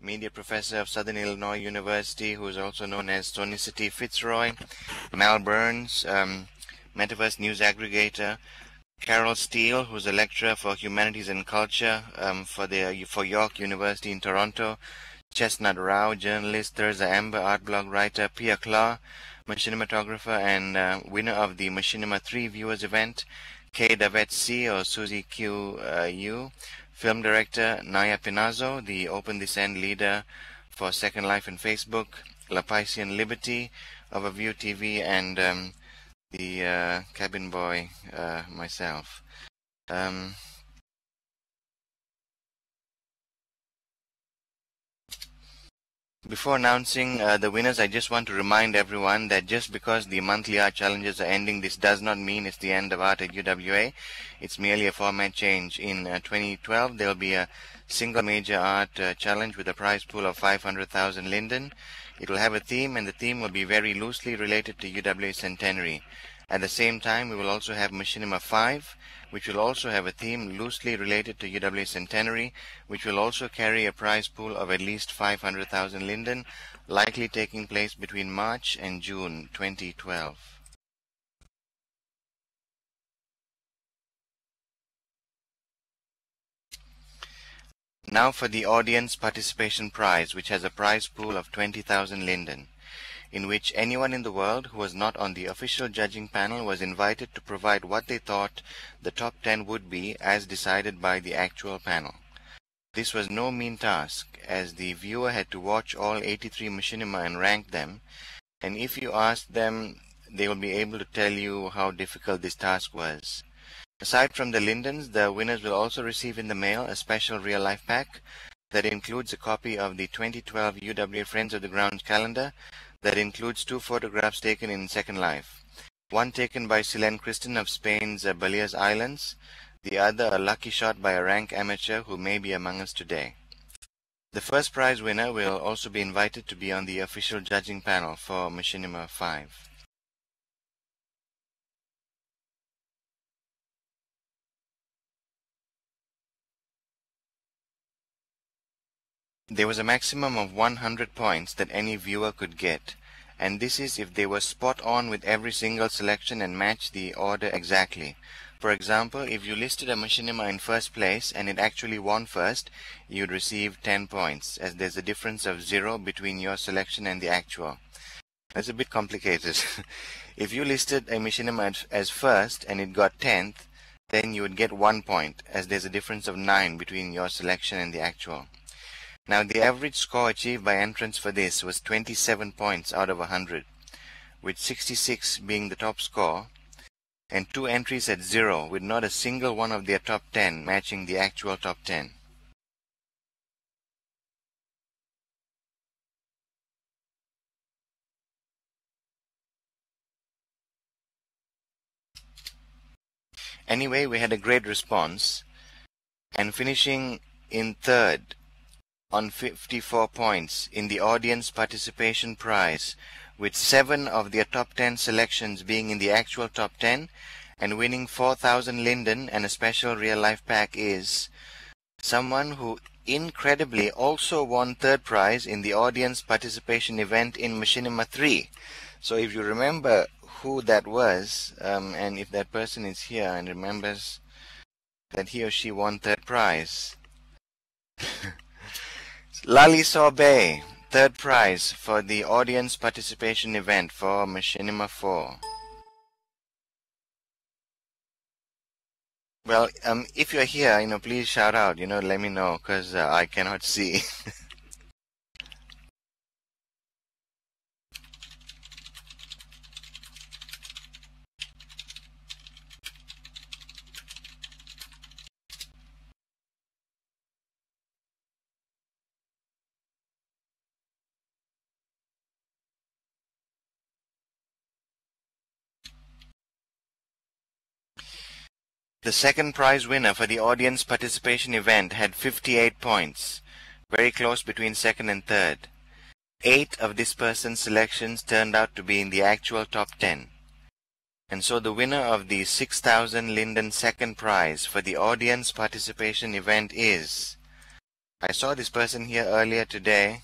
Media Professor of Southern Illinois University, who is also known as Sonicity Fitzroy, Mal Burns, Metaverse News Aggregator, Carol Steele, who's a lecturer for Humanities and Culture for York University in Toronto, Chestnut Rao, journalist, Thurza Amber, art blog writer, Pia Claw, machinimatographer and winner of the Machinima 3 viewers event, Kay Davet C or Susie Q U, film director Naya Pinazzo, the Open Descent leader for Second Life and Facebook, Lapician Liberty of AviewTV, and the cabin boy myself. Before announcing the winners, I just want to remind everyone that just because the monthly art challenges are ending, this does not mean it's the end of art at UWA. It's merely a format change. In 2012, there will be a single major art challenge with a prize pool of 500,000 linden. It will have a theme, and the theme will be very loosely related to UWA Centenary. At the same time, we will also have Machinima 5, which will also have a theme loosely related to UWA Centenary, which will also carry a prize pool of at least 500,000 linden, likely taking place between March and June 2012. Now for the audience participation prize, which has a prize pool of 20,000 linden, in which anyone in the world who was not on the official judging panel was invited to provide what they thought the top 10 would be as decided by the actual panel. This was no mean task, as the viewer had to watch all 83 machinima and rank them, and if you asked them, they will be able to tell you how difficult this task was. Aside from the lindens, the winners will also receive in the mail a special real-life pack that includes a copy of the 2012 UWA Friends of the Ground calendar that includes 2 photographs taken in Second Life. One taken by Silen Kristen of Spain's Balears Islands, the other a lucky shot by a rank amateur who may be among us today. The first prize winner will also be invited to be on the official judging panel for Machinima 5. There was a maximum of 100 points that any viewer could get, and this is if they were spot on with every single selection and matched the order exactly. For example, if you listed a machinima in first place and it actually won first, you'd receive 10 points, as there's a difference of 0 between your selection and the actual. That's a bit complicated. If you listed a machinima as first and it got 10th, then you would get 1 point, as there's a difference of 9 between your selection and the actual. Now, the average score achieved by entrants for this was 27 points out of 100, with 66 being the top score, and 2 entries at 0, with not a single one of their top 10 matching the actual top 10. Anyway, we had a great response, and finishing in third on 54 points in the audience participation prize, with 7 of their top 10 selections being in the actual top 10, and winning 4,000 linden and a special real-life pack is someone who incredibly also won third prize in the audience participation event in Machinima 3. So if you remember who that was, and if that person is here and remembers that he or she won third prize, Lali Sorbet, third prize for the audience participation event for Machinima 4. Well, if you're here, please shout out, let me know, because I cannot see. The second prize winner for the audience participation event had 58 points, very close between second and third. 8 of this person's selections turned out to be in the actual top 10. And so the winner of the 6,000 linden second prize for the audience participation event is I saw this person here earlier today,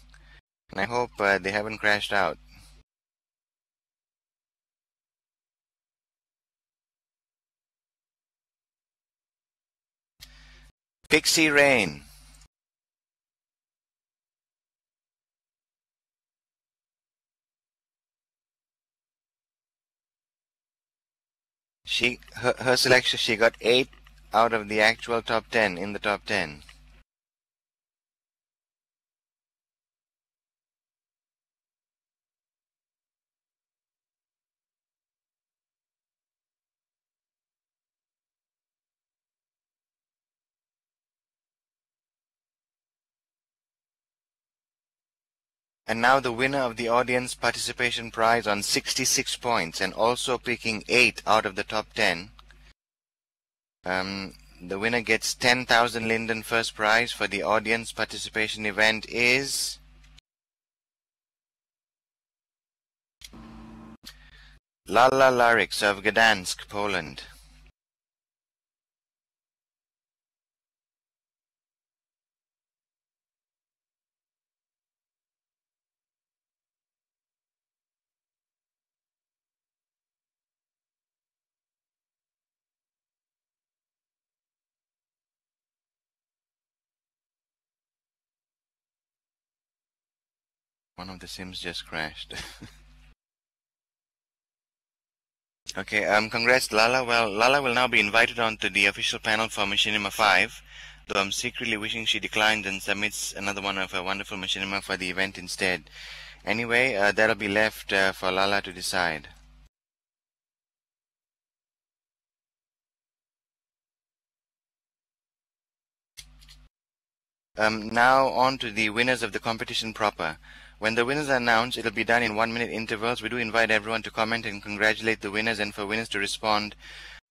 and I hope they haven't crashed out. Pixie Rain. Her selection, she got 8 out of the actual top 10 in the top 10. And now the winner of the audience participation prize on 66 points and also picking 8 out of the top 10. The winner gets 10,000 Linden first prize for the audience participation event is Lala Larix of Gdansk, Poland. One of the sims just crashed. Okay, congrats Lala. Well, Lala will now be invited onto the official panel for Machinima 5, though I'm secretly wishing she declines and submits another one of her wonderful Machinima for the event instead. Anyway, that'll be left for Lala to decide. Now on to the winners of the competition proper. When the winners are announced, it'll be done in 1-minute intervals. We do invite everyone to comment and congratulate the winners and for winners to respond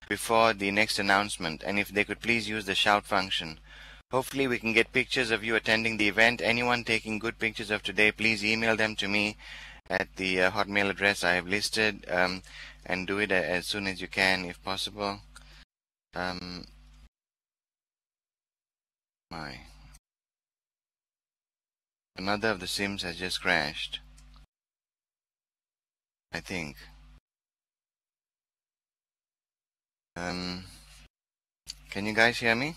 before the next announcement. And if they could please use the shout function. Hopefully we can get pictures of you attending the event. Anyone taking good pictures of today, please email them to me at the Hotmail address I have listed, and do it as soon as you can if possible. Another of the sims has just crashed, I think. Can you guys hear me?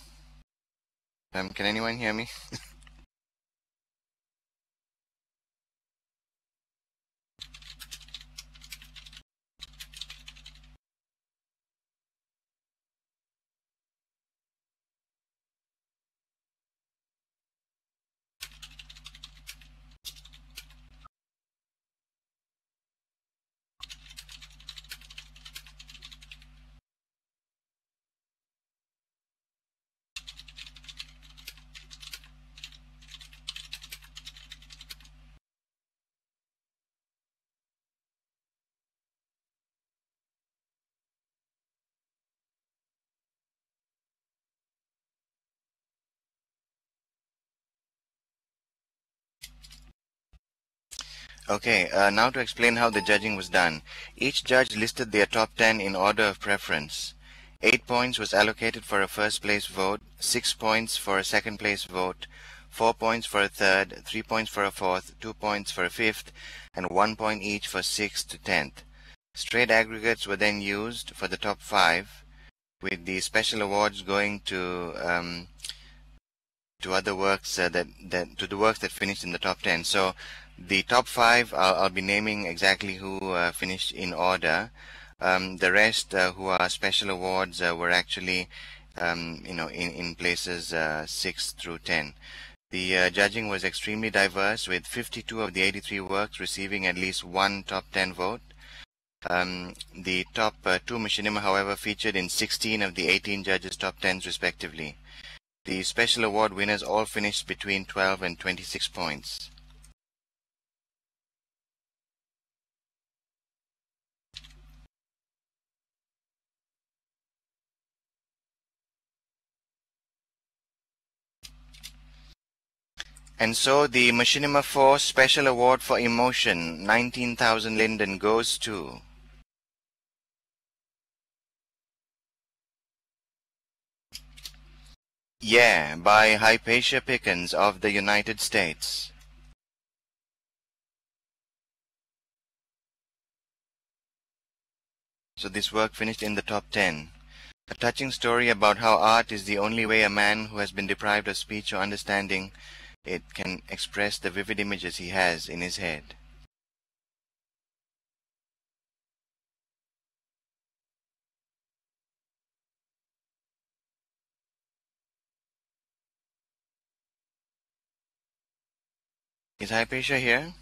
Can anyone hear me? Okay, now to explain how the judging was done. Each judge listed their top 10 in order of preference. 8 points was allocated for a first place vote, 6 points for a second place vote, 4 points for a third, 3 points for a fourth, 2 points for a fifth, and 1 point each for 6th to 10th. Straight aggregates were then used for the top 5, with the special awards going to other works to the works that finished in the top 10. So the top 5, I'll be naming exactly who finished in order. The rest who are special awards were actually in places 6 through 10. The judging was extremely diverse, with 52 of the 83 works receiving at least one top 10 vote. The top 2 Machinima, however, featured in 16 of the 18 judges' top 10s respectively. The special award winners all finished between 12 and 26 points. And so the Machinima 4 Special Award for Emotion, 19,000 Linden, goes to Yeah, by Hypatia Pickens of the United States. So this work finished in the top 10. A touching story about how art is the only way a man who has been deprived of speech or understanding it can express the vivid images he has in his head. Is Hypatia here?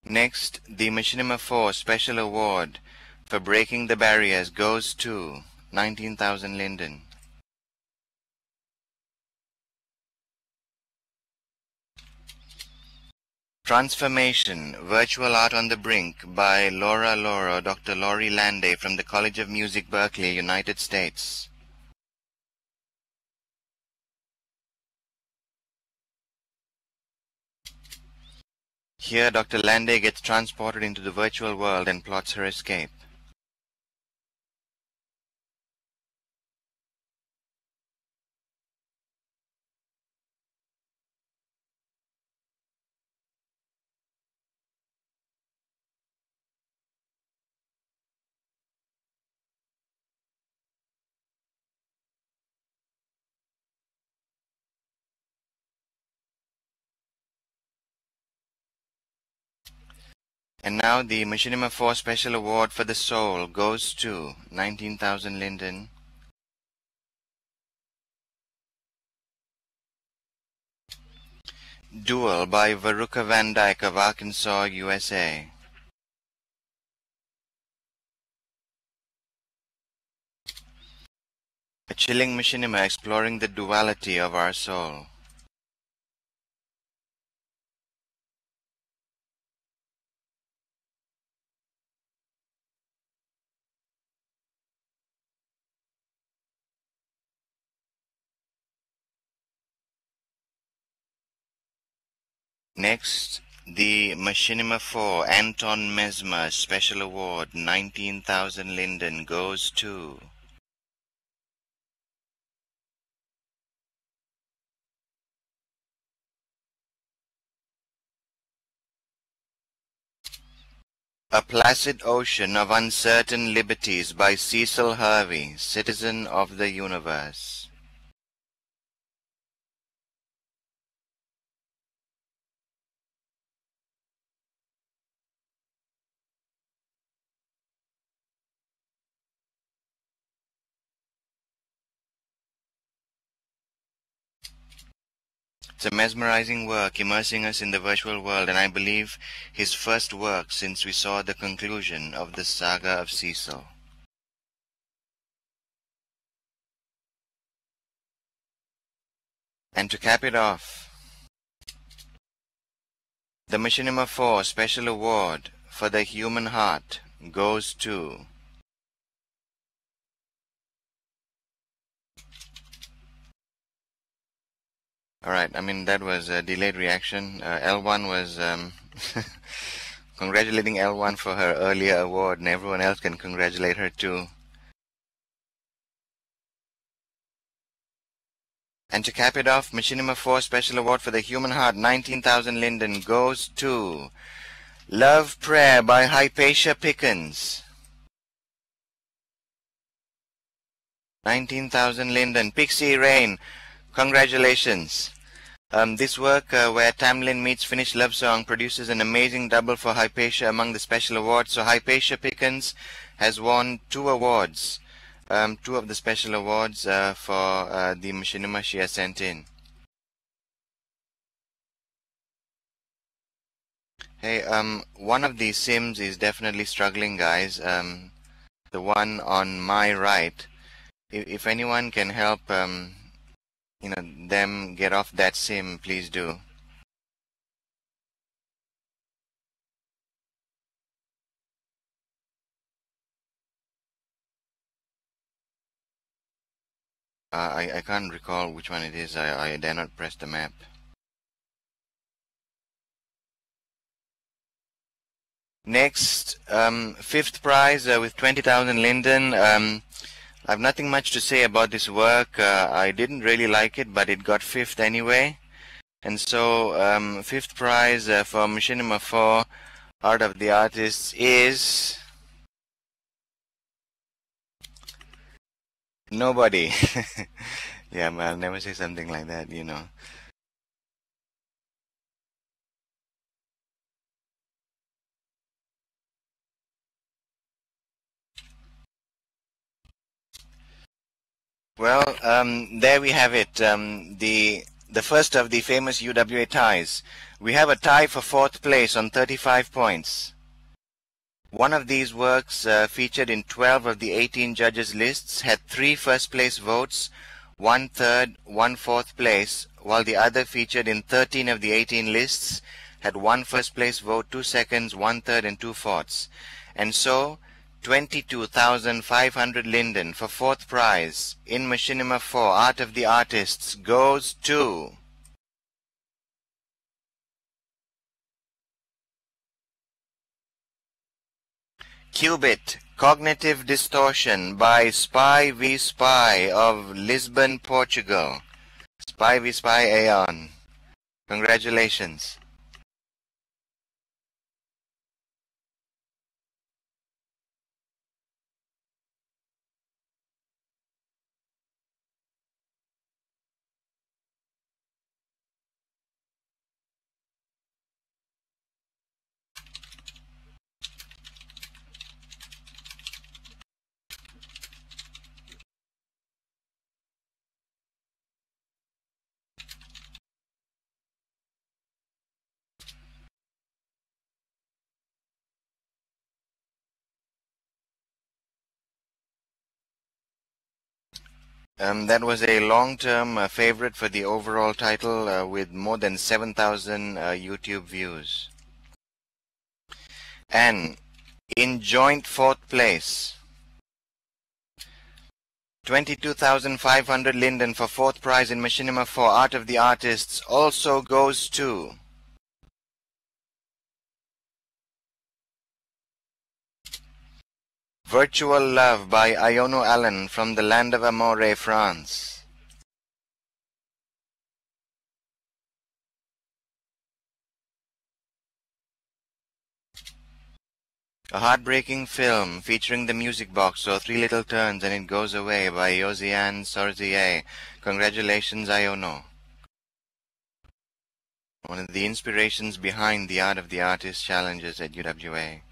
Next, the MachinimUWA Special Award for breaking the barriers goes to 19,000 Linden. Transformation, Virtual Art on the Brink by Dr. Laurie Landay from the College of Music, Berkeley, United States. Here, Dr. Landay gets transported into the virtual world and plots her escape. And now the MachinimUWA Special Award for the Soul goes to 19,000 Linden. Duel by Veruca Van Dyke of Arkansas, USA. A chilling machinima exploring the duality of our soul. Next, the MachinimUWA Anton Mesmer Special Award 19,000 Linden goes to A Placid Ocean of Uncertain Liberties by Cecil Hervey, Citizen of the Universe. It's a mesmerizing work, immersing us in the virtual world, and I believe his first work since we saw the conclusion of the saga of Cecil. And to cap it off, the MachinimUWA Special Award for the Human Heart goes to Alright, I mean that was a delayed reaction. L1 was congratulating L1 for her earlier award, and everyone else can congratulate her too. And to cap it off, MachinimUWA Special Award for the Human Heart 19,000 Linden goes to Love Prayer by Hypatia Pickens. 19,000 Linden. Pixie Rain, congratulations. This work, where Tamlin meets Finnish love song, produces an amazing double for Hypatia among the special awards. So Hypatia Pickens has won 2 awards, 2 of the special awards for the machinima she has sent in. Hey, one of these sims is definitely struggling, guys. The one on my right. If anyone can help, them get off that sim, please do. I can't recall which one it is. I dare not press the map. Next, fifth prize with 20,000 linden. I've nothing much to say about this work. I didn't really like it, but it got fifth anyway. And so, fifth prize for Machinima 4 Art of the Artists is nobody. Yeah, I'll never say something like that, you know. Well, there we have it. The first of the famous UWA ties. We have a tie for fourth place on 35 points. One of these works, featured in 12 of the 18 judges' lists, had 3 first-place votes, 1 third, 1 fourth place, while the other, featured in 13 of the 18 lists, had 1 first-place vote, 2 seconds, 1 third, and 2 fourths. And so, 22,500 linden for fourth prize in Machinima 4 Art of the Artists goes to Qubit, Cognitive Distortion by Spy v Spy of Lisbon, Portugal. Spy v Spy Aeon. Congratulations. That was a long-term favorite for the overall title with more than 7,000 YouTube views. And in joint fourth place, 22,500 linden for fourth prize in Machinima 4 Art of the Artists also goes to Virtual Love by Iono Allen from the land of Amore, France. A heartbreaking film featuring the music box or Three Little Turns and It Goes Away by Josiane Sorzier. Congratulations, Iono. One of the inspirations behind the Art of the Artist challenges at UWA.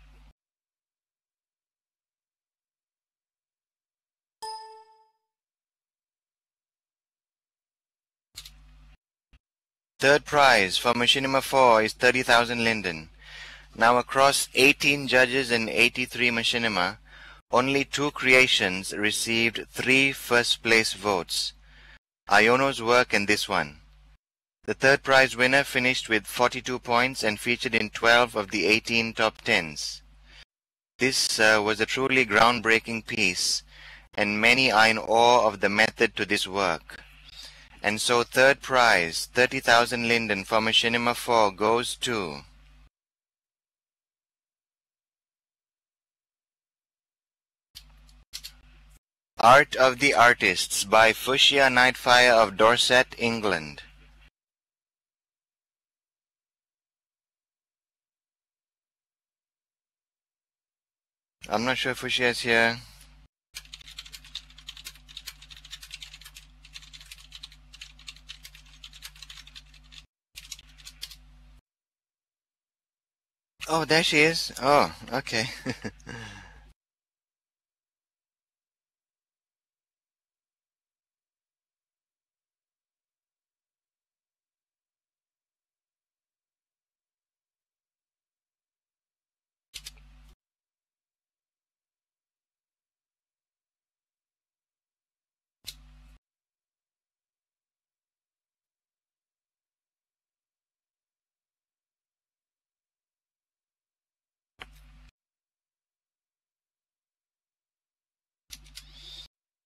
Third prize for Machinima 4 is 30,000 linden. Now across 18 judges and 83 Machinima, only 2 creations received 3 first-place votes. Iono's work and this one. The third prize winner finished with 42 points and featured in 12 of the 18 top 10s. This was a truly groundbreaking piece, and many are in awe of the method to this work. And so third prize, 30,000 linden for Machinima 4 goes to Art of the Artists by Fuchsia Nightfire of Dorset, England. I'm not sure if Fuchsia is here. Oh, there she is. Oh, okay.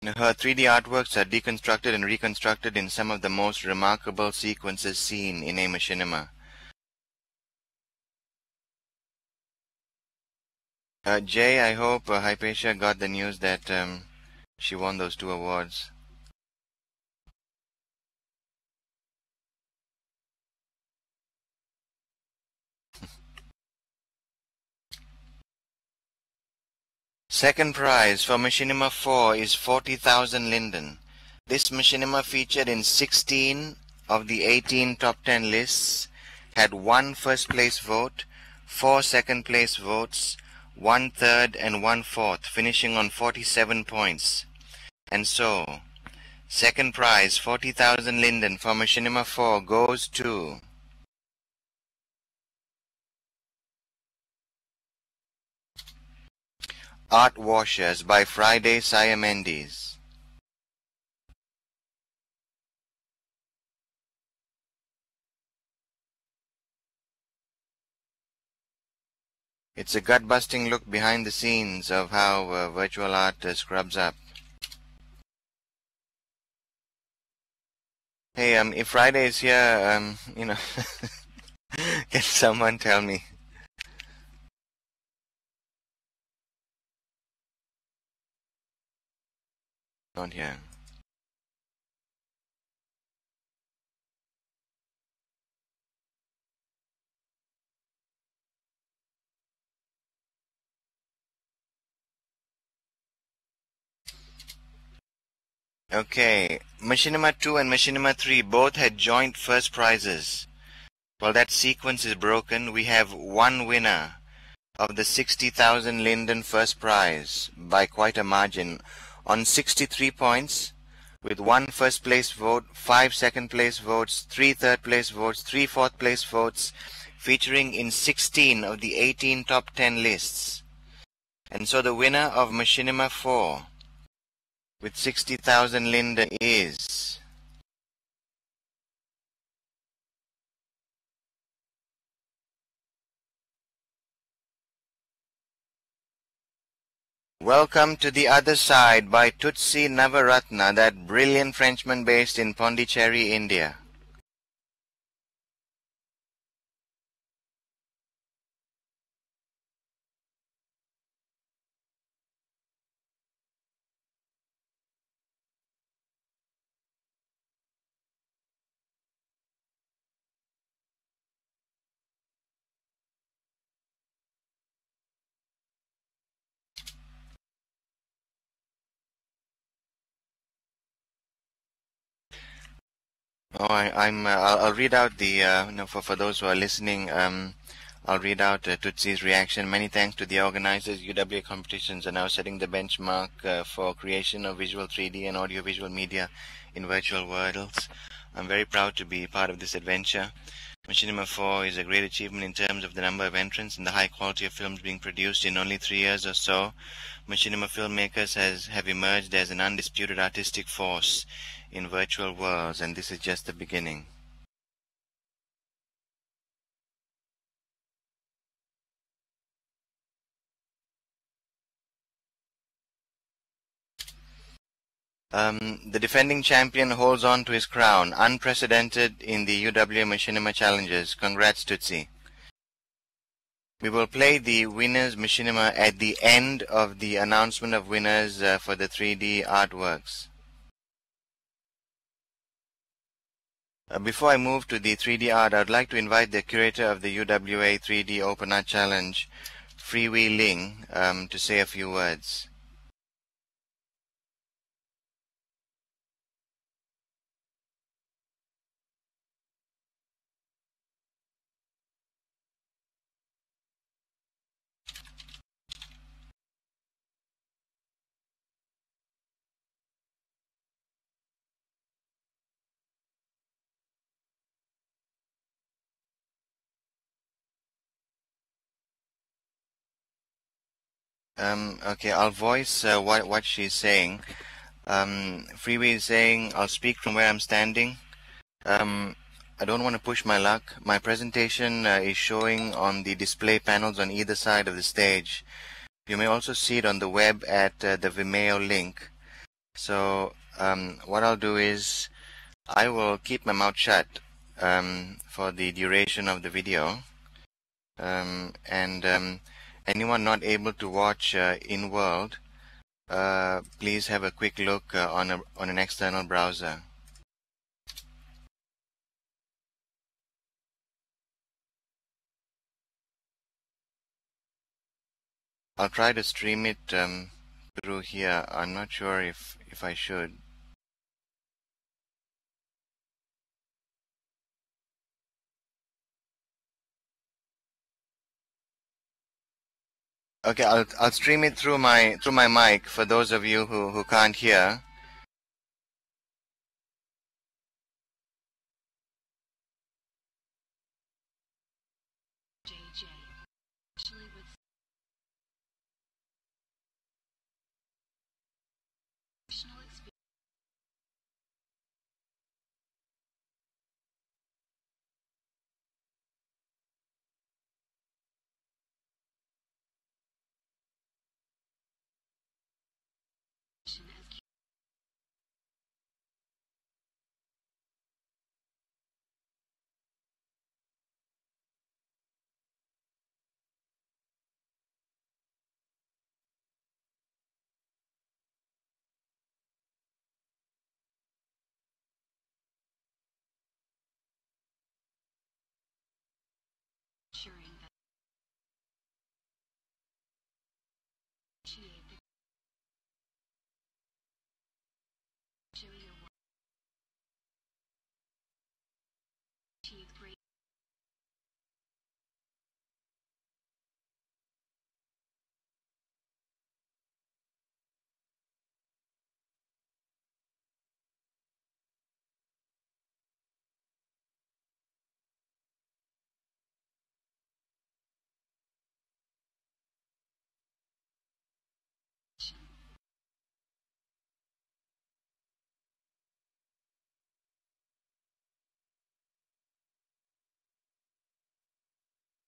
Her 3D artworks are deconstructed and reconstructed in some of the most remarkable sequences seen in a machinima. Jay, I hope Hypatia got the news that she won those 2 awards. Second prize for Machinima 4 is 40,000 linden. This machinima featured in 16 of the 18 top 10 lists, had 1 first place vote, 4 second place votes, 1 third and 1 fourth, finishing on 47 points. And so, second prize 40,000 linden for Machinima 4 goes to Art Washers by Friday Siamendes. It's a gut-busting look behind the scenes of how virtual art scrubs up. Hey, if Friday is here, can someone tell me? Not here. Okay, Machinima 2 and Machinima 3 both had joint first prizes. While that sequence is broken, we have 1 winner of the 60,000 linden first prize by quite a margin on 63 points, with 1 first place vote, 5 second place votes, 3 third place votes, 3 fourth place votes, featuring in 16 of the 18 top 10 lists. And so the winner of Machinima 4 with 60,000 linden is Welcome to the Other Side by Tutsi Navaratna, that brilliant Frenchman based in Pondicherry, India. Oh, I'll read out the, for those who are listening, I'll read out Tutsi's reaction. Many thanks to the organizers. UWA competitions are now setting the benchmark for creation of visual 3D and audiovisual media in virtual worlds. I'm very proud to be part of this adventure. Machinima 4 is a great achievement in terms of the number of entrants and the high quality of films being produced in only 3 years or so. Machinima filmmakers have emerged as an undisputed artistic force in virtual worlds, and this is just the beginning. The defending champion holds on to his crown, unprecedented in the UWA Machinima challenges. Congrats, Tutsi. We will play the winners Machinima at the end of the announcement of winners for the 3D artworks. Before I move to the 3D art, I would like to invite the curator of the UWA 3D Open Art Challenge, Freewee Ling, to say a few words. Okay, I'll voice what she's saying. Freewee is saying, I'll speak from where I'm standing. I don't want to push my luck. My presentation is showing on the display panels on either side of the stage. You may also see it on the web at the Vimeo link. So what I'll do is I will keep my mouth shut for the duration of the video, and anyone not able to watch in world, please have a quick look on an external browser. I'll try to stream it through here. I'm not sure if I should. Okay, I'll stream it through my mic for those of you who can't hear. Jayjay, actually with professional experience. Ensuring that achieve your work, achieve great.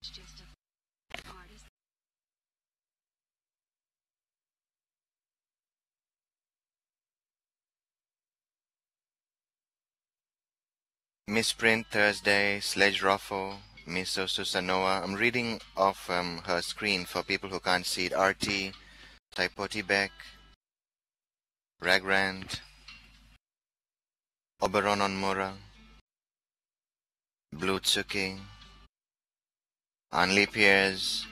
Just a artist. Misprint Thursday, Sledge Ruffle, Miss Susanoa. I'm reading off her screen for people who can't see it. RT, Taipoti Beck, Ragrand, Oberon on Mura, Blutsuki, Anli Piers,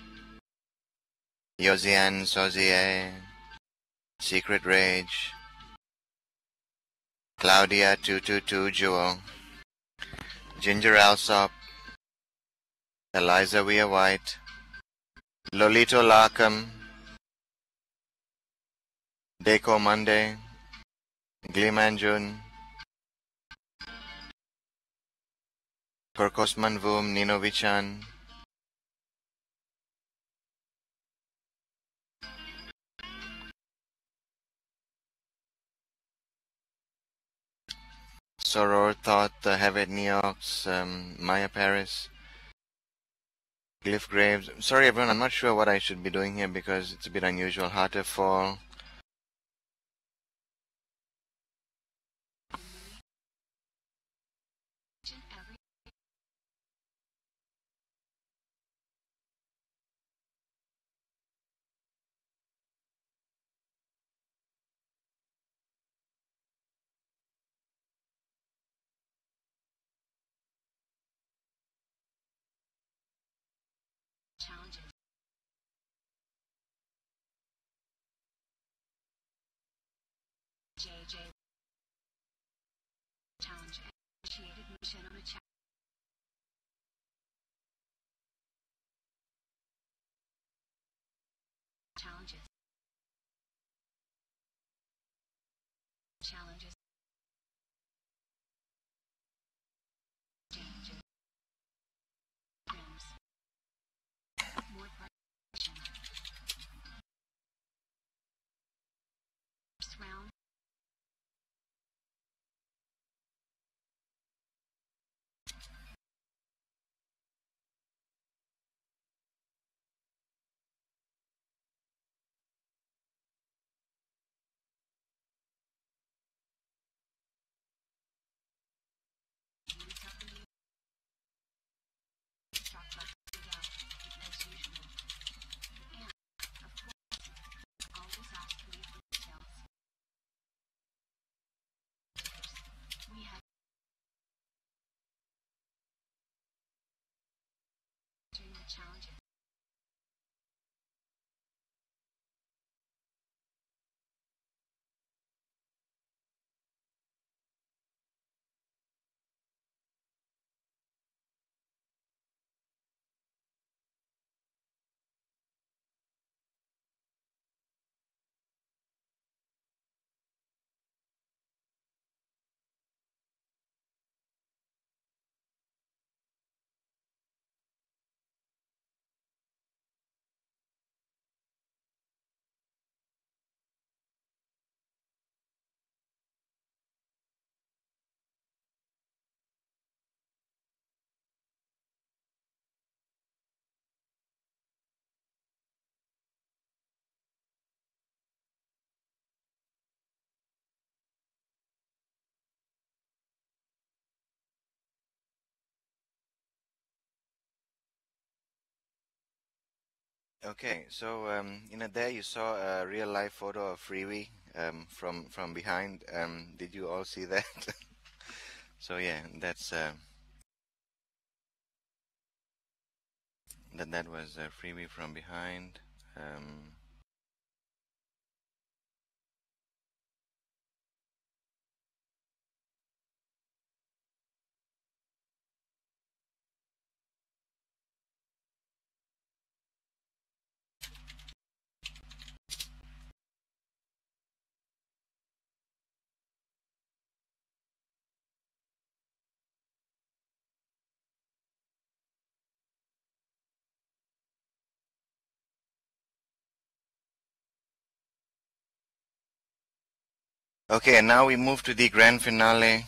Yozian Sozie, Secret Rage, Claudia 222 Jewel, Ginger Alsop, Eliza Weir White, Lolito Larkham, Deco Monday, Glimanjun, Korkosman Vum Ninovichan, Soror Thought, Hevet Neox, Maya Paris, Glyph Graves. Sorry everyone, I'm not sure what I should be doing here because it's a bit unusual. Fall. Challenges. Jayjay. Challenge initiated mission on a challenges. Challenges. Jayjay. Rims. More preparation. First round. challenges. Okay, so there you saw a real life photo of Freeway from behind. Did you all see that? So yeah, that's that was Freeway from behind. Okay, and now we move to the grand finale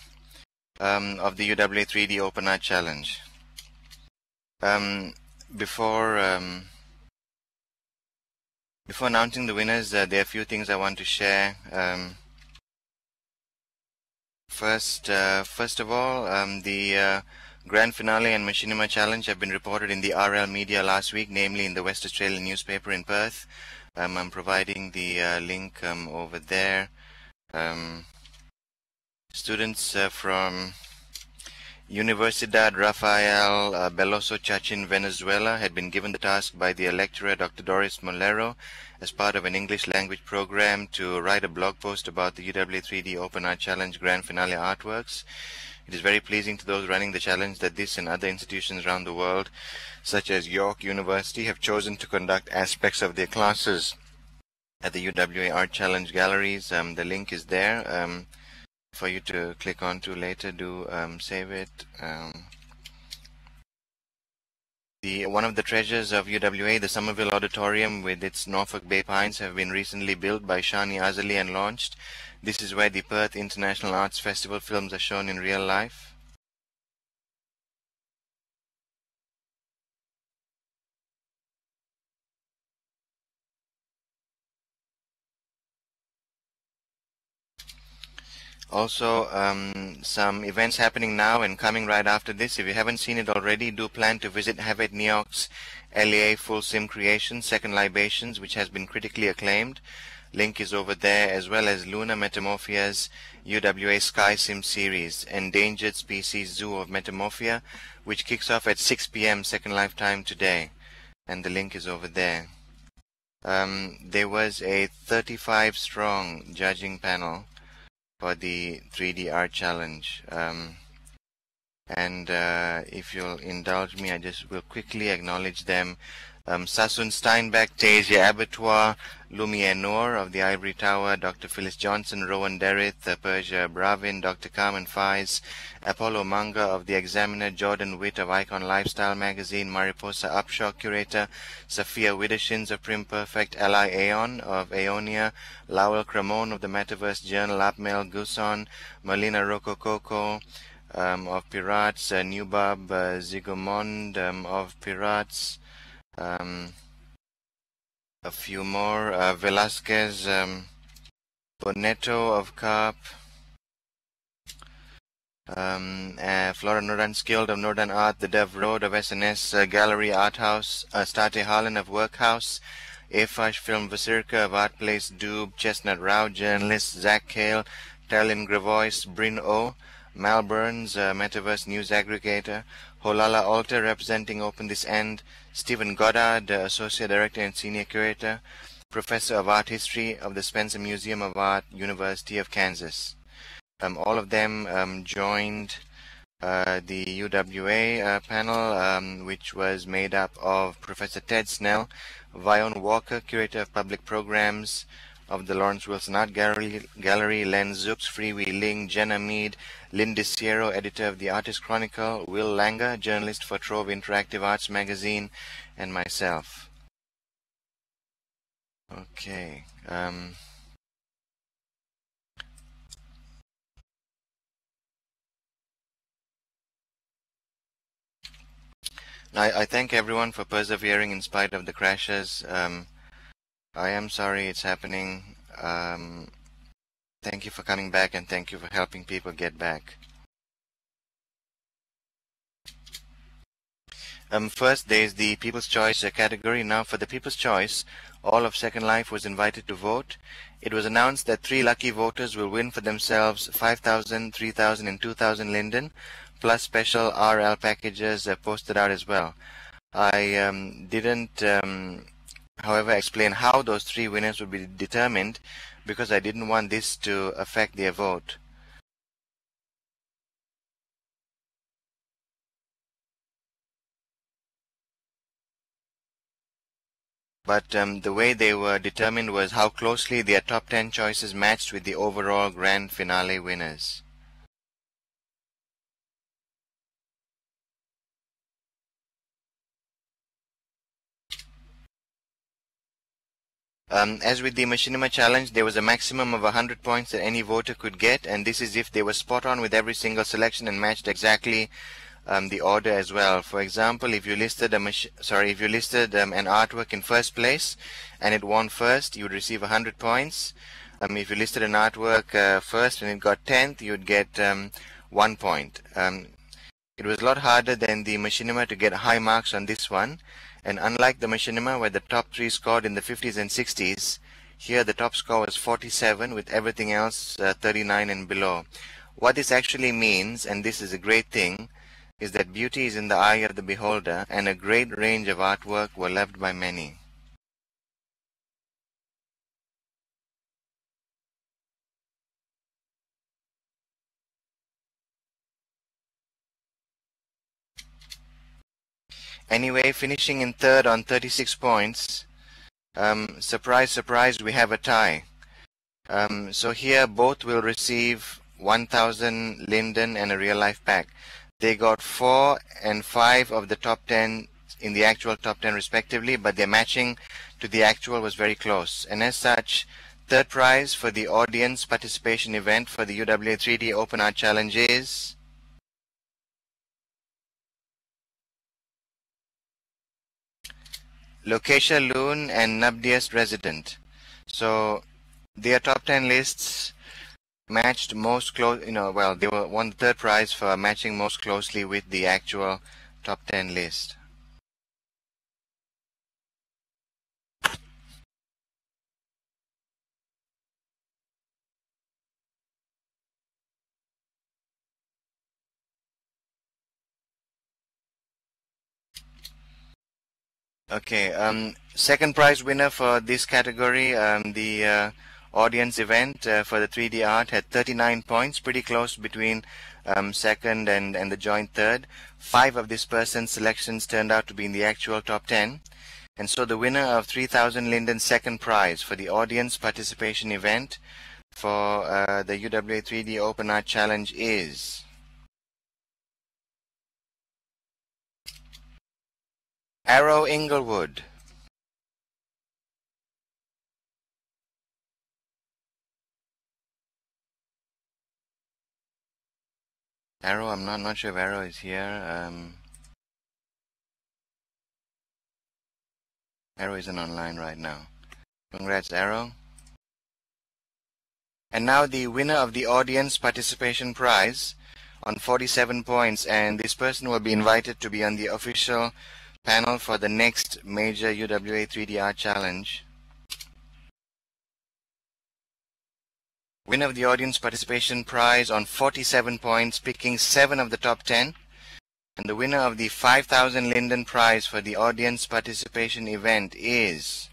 of the UWA 3D Open Art Challenge. Before announcing the winners, there are a few things I want to share. First of all, the grand finale and MachinimUWA challenge have been reported in the RL media last week, namely in the West Australian newspaper in Perth. I'm providing the link over there. Students from Universidad Rafael Beloso Chachin, Venezuela, had been given the task by the lecturer Dr. Doris Molero as part of an English language program to write a blog post about the UWA 3D Open Art Challenge Grand Finale artworks. It is very pleasing to those running the challenge that this and other institutions around the world, such as York University, have chosen to conduct aspects of their classes at the UWA Art Challenge galleries. The link is there for you to click on to later. Do save it. One of the treasures of UWA, the Somerville Auditorium with its Norfolk Bay Pines, have been recently built by Shani Azali and launched. This is where the Perth International Arts Festival films are shown in real life. Also, some events happening now and coming right after this. If you haven't seen it already, do plan to visit Havet Neok's LEA Full Sim Creation Second Libations, which has been critically acclaimed. Link is over there, as well as Luna Metamorphia's UWA Sky Sim series, Endangered Species Zoo of Metamorphia, which kicks off at 6 p.m. Second Life time today, and the link is over there. There was a 35-strong judging panel for the 3D Art Challenge, and if you'll indulge me, I just will quickly acknowledge them. Sasun Steinbeck, Jayjay Abattoir, Lumiere Noor of the Ivory Tower, Dr. Phyllis Johnson, Rowan Derrith, Persia Bravin, Dr. Carmen Faiz, Apollo Manga of the Examiner, Jordan Witt of Icon Lifestyle Magazine, Mariposa Upshaw Curator, Sophia Widdershins of Prim Perfect, Eli Aeon of Aeonia, Lowell Cramone of the Metaverse Journal, Apmel Guson, Melina Rocococo of Pirates, Newbab Zigomond of Pirates, a few more, Velasquez Bonetto of Carp, Flora Nordan-Skilled of Nordan Art, The Dev Road of SNS Gallery Art House, State Harlan of Workhouse, Afash Film Vasirka of Art Place Dube, Chestnut Rao Journalist, Zach Kale, Talin Gravois, Bryn O Malburn's Metaverse News Aggregator, Holala Alter representing Open This End, Stephen Goddard, Associate Director and Senior Curator, Professor of Art History of the Spencer Museum of Art, University of Kansas. All of them joined the UWA panel, which was made up of Professor Ted Snell, Vion Walker, Curator of Public Programs of the Lawrence Wilson Art Gallery, Len Zooks, Free Wee Ling, Jenna Mead, Lynn DeSiero, Editor of the Artist Chronicle, Will Langer, Journalist for Trove Interactive Arts Magazine, and myself. Okay. I thank everyone for persevering in spite of the crashes. I am sorry it's happening. Thank you for coming back, and thank you for helping people get back. First, there's the People's Choice category. Now, for the People's Choice, all of Second Life was invited to vote. It was announced that 3 lucky voters will win for themselves 5,000, 3,000, and 2,000 linden, plus special RL packages posted out as well. I didn't, however, explain how those 3 winners would be determined because I didn't want this to affect their vote. But the way they were determined was how closely their top 10 choices matched with the overall grand finale winners. As with the MachinimUWA challenge, there was a maximum of 100 points that any voter could get, and this is if they were spot on with every single selection and matched exactly the order as well. For example, if you listed an artwork in first place and it won first, you would receive 100 points. If you listed an artwork first and it got 10th, you would get 1 point. It was a lot harder than the MachinimUWA to get high marks on this one. And unlike the MachinimUWA, where the top 3 scored in the 50s and 60s, here the top score was 47 with everything else 39 and below. What this actually means, and this is a great thing, is that beauty is in the eye of the beholder, and a great range of artwork were loved by many. Anyway, finishing in third on 36 points, surprise, surprise, we have a tie. So here both will receive 1,000 linden and a real-life pack. They got 4 and 5 of the top 10 in the actual top 10 respectively, but their matching to the actual was very close. And as such, third prize for the audience participation event for the UWA 3D Open Art Challenge is Lokesha Loon and Nabdias Resident. So their top 10 lists matched most close, well, they won the third prize for matching most closely with the actual top 10 list. Okay, second prize winner for this category, the audience event for the 3D art had 39 points, pretty close between second and the joint third. 5 of this person's selections turned out to be in the actual top 10. And so the winner of 3,000 linden second prize for the audience participation event for the UWA 3D Open Art Challenge is Arrow Inglewood. Arrow, I'm not sure if Arrow is here. Arrow isn't online right now. Congrats, Arrow. And now the winner of the audience participation prize on 47 points, and this person will be invited to be on the official panel for the next major UWA 3D Art Challenge. Winner of the audience participation prize on 47 points, picking 7 of the top 10. And the winner of the 5,000 Linden prize for the audience participation event is...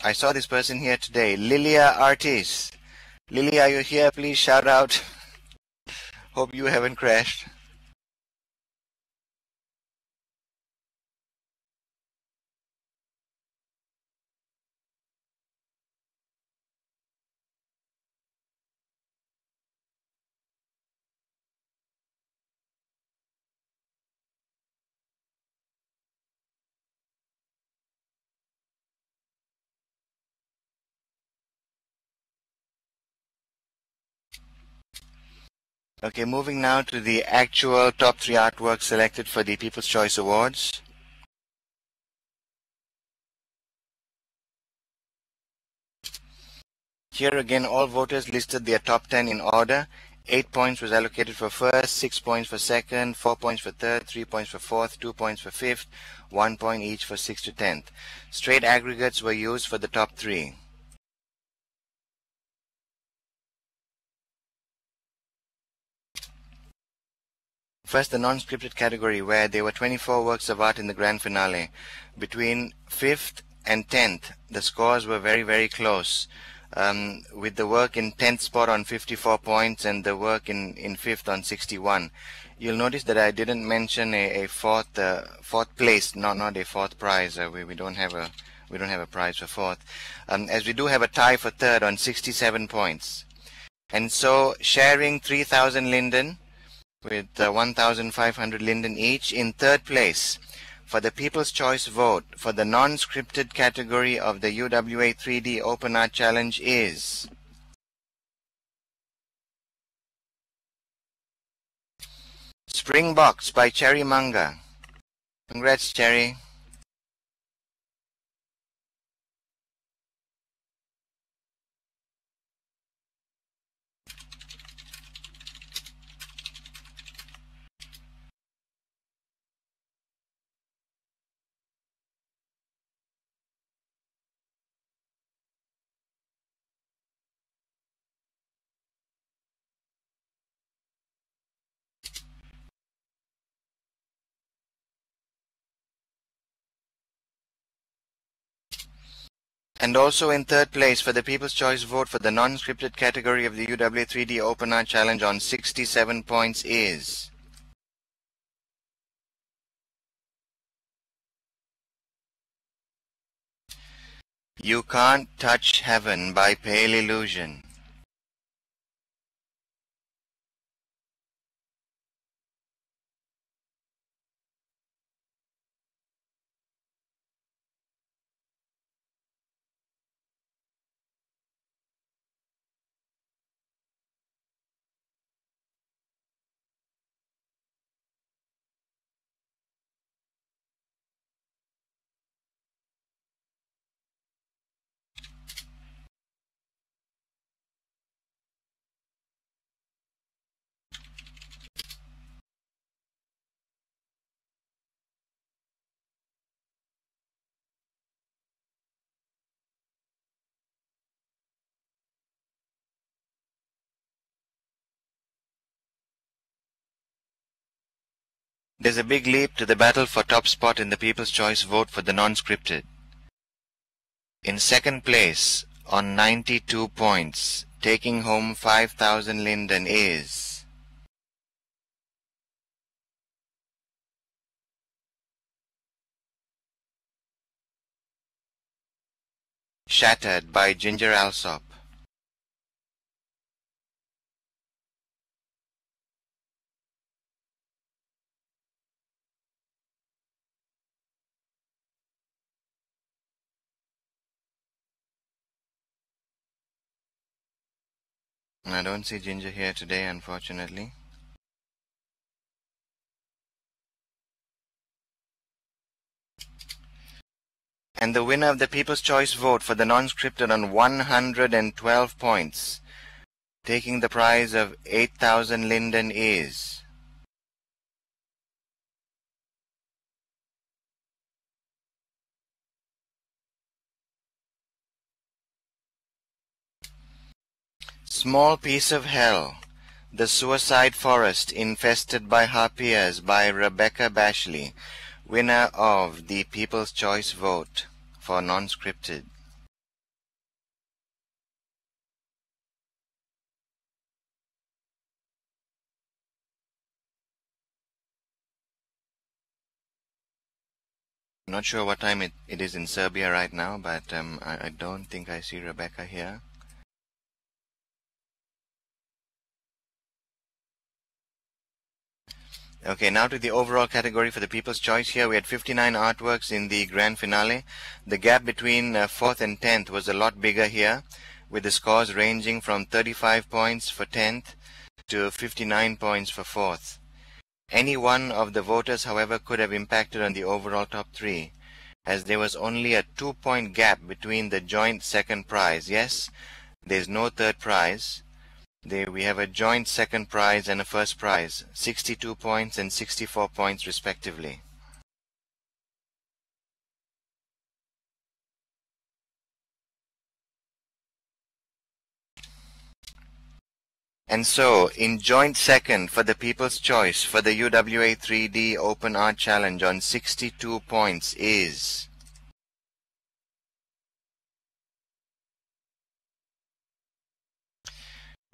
I saw this person here today, Lilia Artis. Lily, are you here? Please shout out. Hope you haven't crashed. Okay, moving now to the actual top 3 artworks selected for the People's Choice Awards. Here again, all voters listed their top 10 in order. 8 points was allocated for first, 6 points for second, 4 points for third, 3 points for fourth, 2 points for fifth, 1 point each for 6th to 10th. Straight aggregates were used for the top 3. First, the non-scripted category, where there were 24 works of art in the grand finale. Between 5th and 10th, the scores were very, very close, with the work in 10th spot on 54 points and the work in 5th on 61. You'll notice that I didn't mention a fourth place, not a fourth prize. We don't have a prize for fourth, as we do have a tie for third on 67 points. And so, sharing 3,000 Linden with 1,500 Linden each, in third place for the People's Choice vote for the non-scripted category of the UWA 3D Open Art Challenge is Spring Box by Cherry Manga. Congrats, Cherry. And also in third place for the People's Choice vote for the non-scripted category of the UWA 3D Open Art Challenge on 67 points is You Can't Touch Heaven by Pale Illusion. There's a big leap to the battle for top spot in the People's Choice vote for the non-scripted. In second place, on 92 points, taking home 5,000 Linden is Shattered by Ginger Alsop. I don't see Ginger here today, unfortunately. And the winner of the People's Choice vote for the non-scripted on 112 points, taking the prize of 8,000 Linden is Small Piece of Hell, The Suicide Forest Infested by Harpiers by Rebecca Bashley, winner of the People's Choice vote for non-scripted. I'm not sure what time it is in Serbia right now, but I don't think I see Rebecca here. Okay, now to the overall category for the People's Choice. Here we had 59 artworks in the grand finale. The gap between 4th and 10th was a lot bigger here, with the scores ranging from 35 points for 10th to 59 points for 4th. Any one of the voters, however, could have impacted on the overall top 3, as there was only a 2-point gap between the joint second prize. Yes, there's no third prize. We have a joint second prize and a first prize, 62 points and 64 points respectively. And so, in joint second for the People's Choice for the UWA 3D Open Art Challenge on 62 points is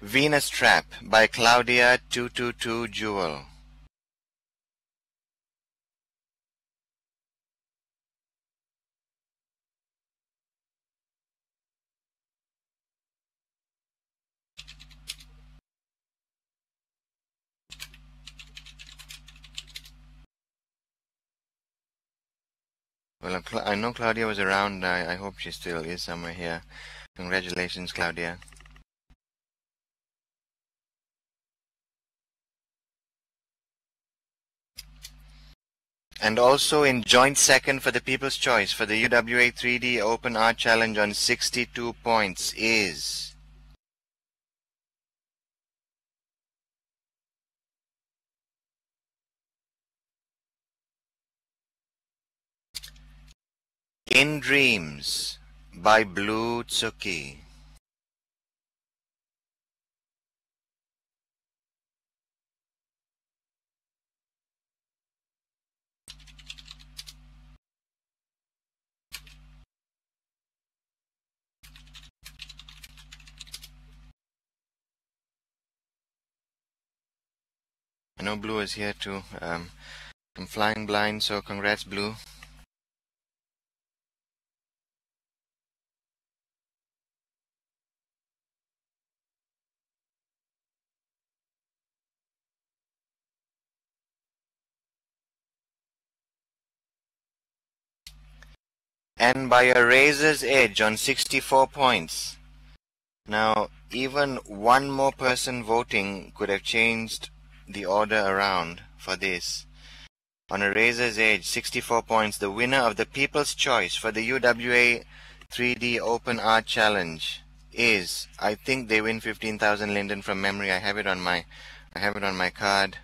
Venus Trap by Claudia 222 Jewel. Well, I know Claudia was around. I hope she still is somewhere here. Congratulations, Claudia. And also in joint second for the People's Choice for the UWA 3D Open Art Challenge on 62 points is In Dreams by Blue Tsuki. I know Blue is here too. I'm flying blind, so congrats, Blue. And by a razor's edge on 64 points. Now, even one more person voting could have changed the order around for this. On a razor's edge, 64 points, the winner of the People's Choice for the UWA 3D Open Art Challenge is, I think they win 15,000 linden from memory. I have it on my card.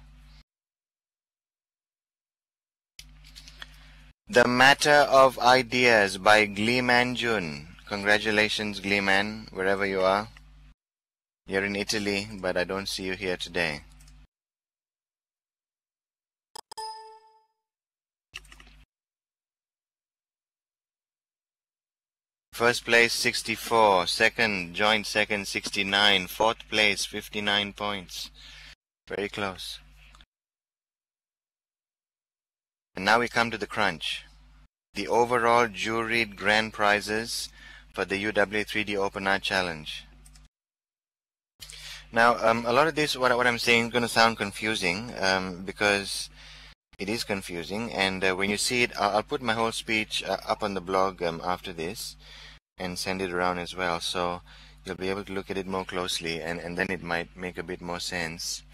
The Matter of Ideas by Gleeman Jun. Congratulations, Gleeman, wherever you are. You're in Italy, but I don't see you here today. First place 64, second, joint second 69, fourth place 59 points. Very close. And now we come to the crunch. The overall juried grand prizes for the UWA 3D Open Art Challenge. Now, a lot of this, what I'm saying, is going to sound confusing because it is confusing. And when you see it, I'll put my whole speech up on the blog after this and send it around as well. So you'll be able to look at it more closely, and then it might make a bit more sense.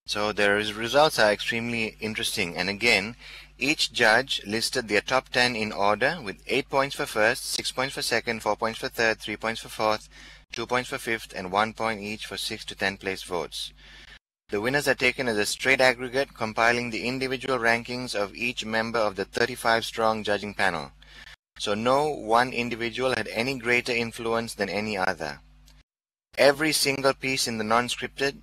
So the results are extremely interesting, and again, each judge listed their top 10 in order with 8 points for first, 6 points for second, 4 points for third, 3 points for fourth, 2 points for fifth, and 1 point each for 6 to 10 place votes. The winners are taken as a straight aggregate, compiling the individual rankings of each member of the 35-strong judging panel. So no one individual had any greater influence than any other. Every single piece in the non-scripted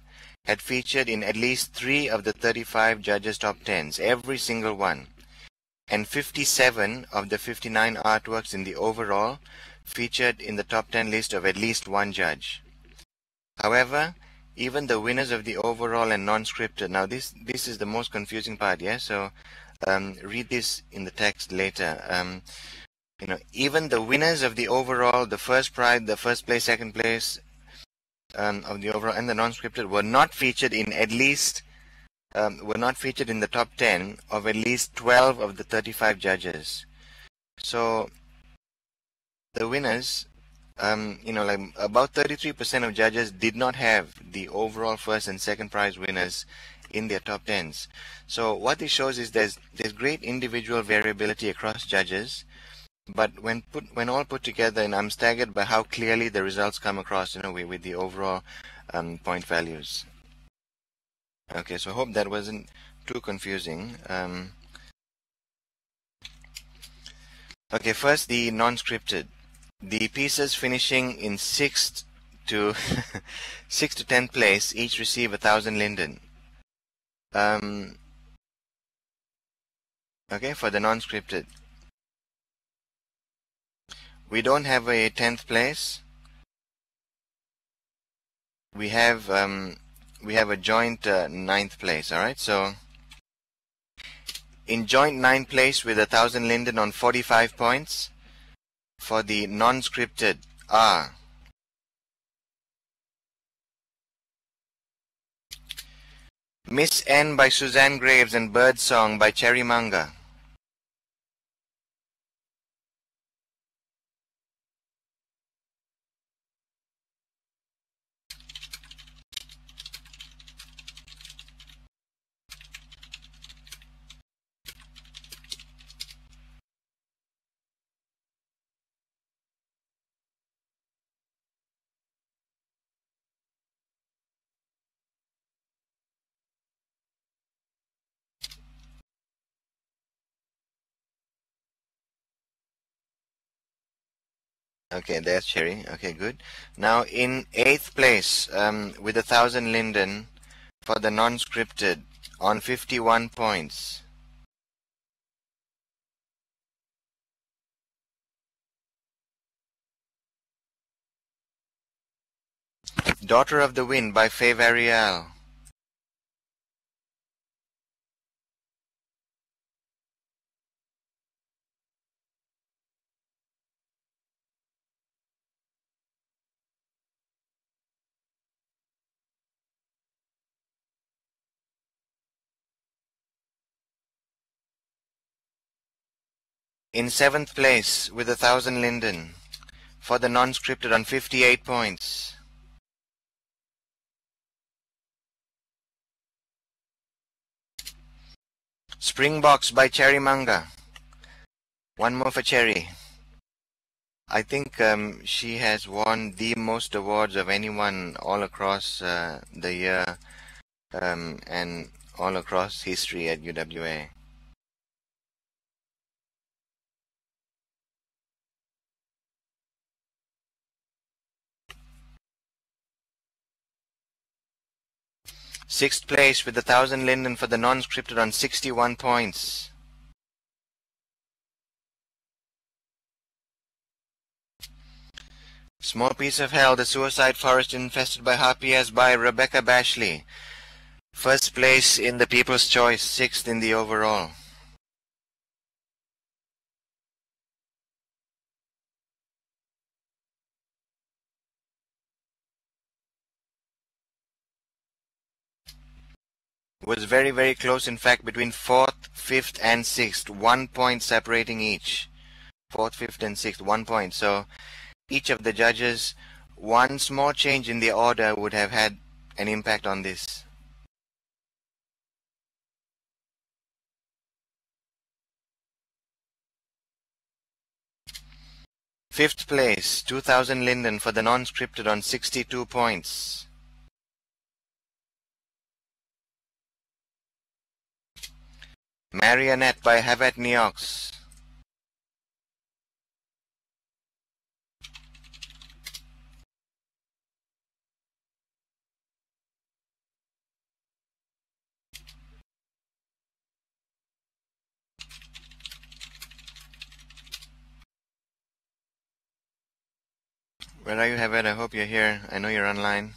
had featured in at least 3 of the 35 judges' top 10s, every single one. And 57 of the 59 artworks in the overall featured in the top 10 list of at least one judge. However, even the winners of the overall and non-scripted, now this is the most confusing part, yeah? So read this in the text later. Even the winners of the overall, the first prize, the first place, second place of the overall and the non-scripted were not featured in at least were not featured in the top 10 of at least 12 of the 35 judges. So the winners, like about 33% of judges did not have the overall first and second prize winners in their top 10s. So what this shows is there's great individual variability across judges, but when all put together, and I'm staggered by how clearly the results come across, with the overall point values. Okay, so I hope that wasn't too confusing. Okay, first the non-scripted. The pieces finishing in 6th to 6th to 10th place each receive 1,000 linden. Okay, for the non-scripted. We don't have a 10th place. We have a joint 9th place. All right, so in joint 9th place with 1,000 linden on 45 points for the non-scripted are Miss N by Suzanne Graves and Bird Song by Cherry Manga. Okay, there's Cherry. Okay, good. Now in 8th place with 1,000 linden for the non-scripted on 51 points. Daughter of the Wind by Faye Varial. In 7th place with 1,000 linden for the non-scripted on 58 points. Springboks by Cherry Manga. One more for Cherry. I think she has won the most awards of anyone all across the year and all across history at UWA. Sixth place with 1,000 linden for the non-scripted on 61 points. Small Piece of Hell, The Suicide Forest Infested by Harpies by Rebecca Bashley. First place in the People's Choice, 6th in the overall. Was very, very close, in fact, between 4th, 5th, and 6th. 1 point separating each. 4th, 5th, and 6th, 1 point. So each of the judges, one small change in the order would have had an impact on this. Fifth place, 2,000 linden for the non-scripted on 62 points. Marionette by Havat Neox. Where are you, Herbert? I hope you're here. I know you're online.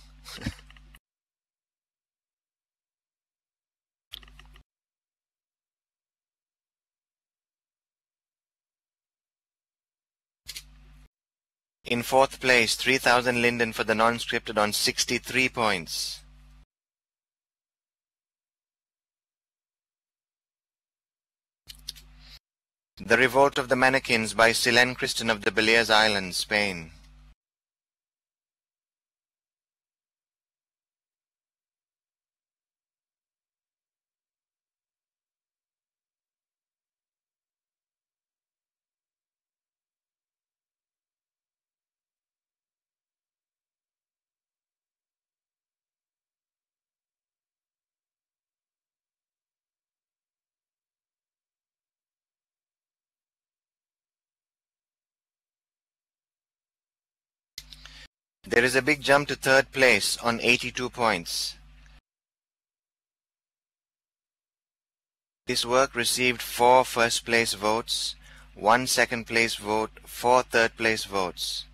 In fourth place, 3,000 Linden for the non-scripted on 63 points. The Revolt of the Mannequins by Silen Kristen of the Balearic Islands, Spain. There is a big jump to third place on 82 points. This work received 4 first place votes, 1 second place vote, 4 third place votes.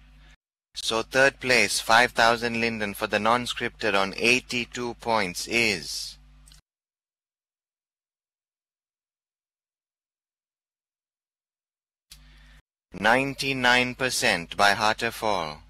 So third place, 5,000 Linden for the non-scripted on 82 points is 99% by Harterfall.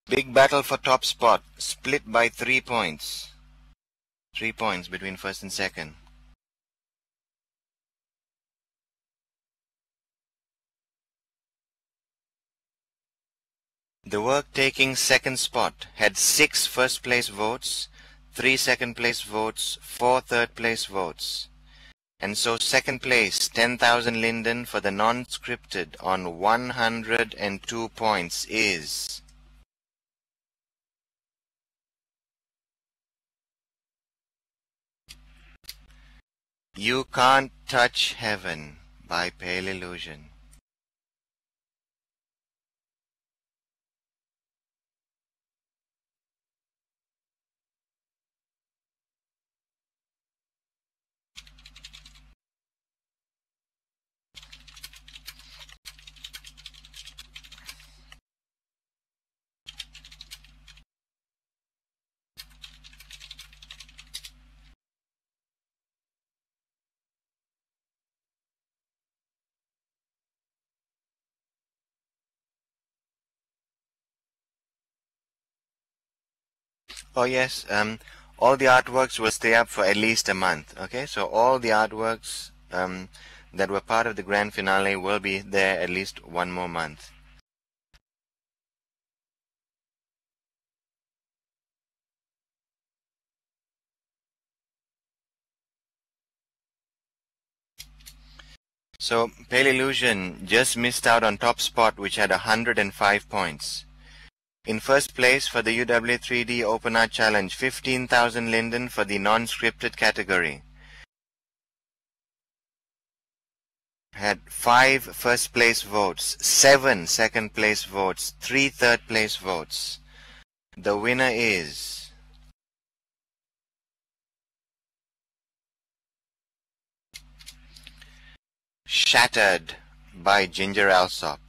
Big battle for top spot, split by 3 points. 3 points between first and second. The work taking second spot had 6 first place votes, 3 second place votes, 4 third place votes. And so second place, 10,000 Linden for the non-scripted on 102 points is You Can't Touch Heaven by Pale Illusion. Oh yes, all the artworks will stay up for at least a month. Okay, so all the artworks that were part of the grand finale will be there at least 1 more month. So Pale Illusion just missed out on top spot, which had 105 points. In first place for the UW 3D Open Art Challenge, 15,000 Linden for the non-scripted category. Had 5 first place votes, 7 second place votes, 3 third place votes. The winner is Shattered by Ginger Alsop.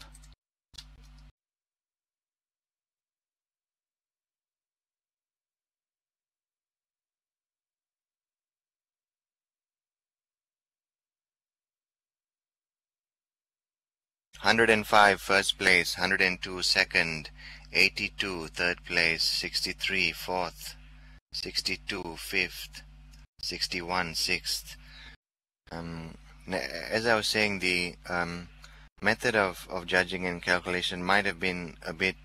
"105 first place, 102 second, 82 third place, 63 fourth, 62 fifth, 61 sixth." As I was saying, the method of judging and calculation might have been a bit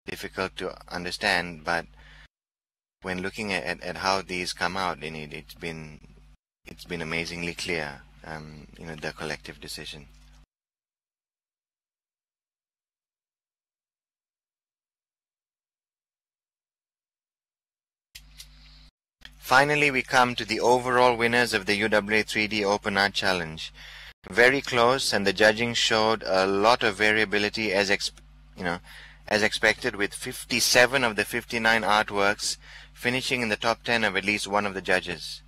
difficult to understand, but when looking at how these come out in it, it's been amazingly clear, the collective decision. Finally, we come to the overall winners of the UWA 3D Open Art Challenge. Very close, and the judging showed a lot of variability as expected, with 57 of the 59 artworks finishing in the top 10 of at least one of the judges.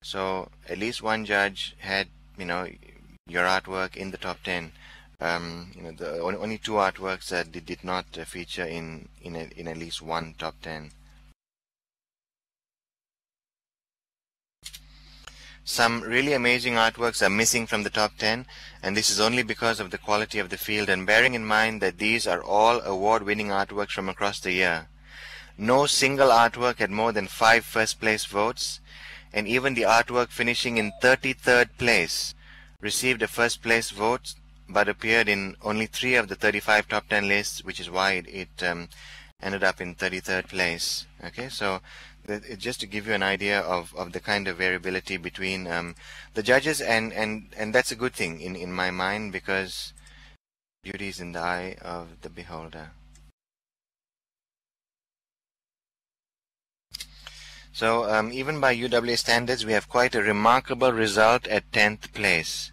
So at least one judge had, your artwork in the top 10. The only two artworks that did not feature in at least one top 10. Some really amazing artworks are missing from the top 10, and this is only because of the quality of the field, and bearing in mind that these are all award-winning artworks from across the year. No single artwork had more than 5 first-place votes, and even the artwork finishing in 33rd place received a first-place vote, but appeared in only 3 of the 35 top 10 lists, which is why it ended up in 33rd place. Okay, so just to give you an idea of the kind of variability between the judges, and that's a good thing in my mind, because beauty is in the eye of the beholder. So even by UWA standards, we have quite a remarkable result at 10th place.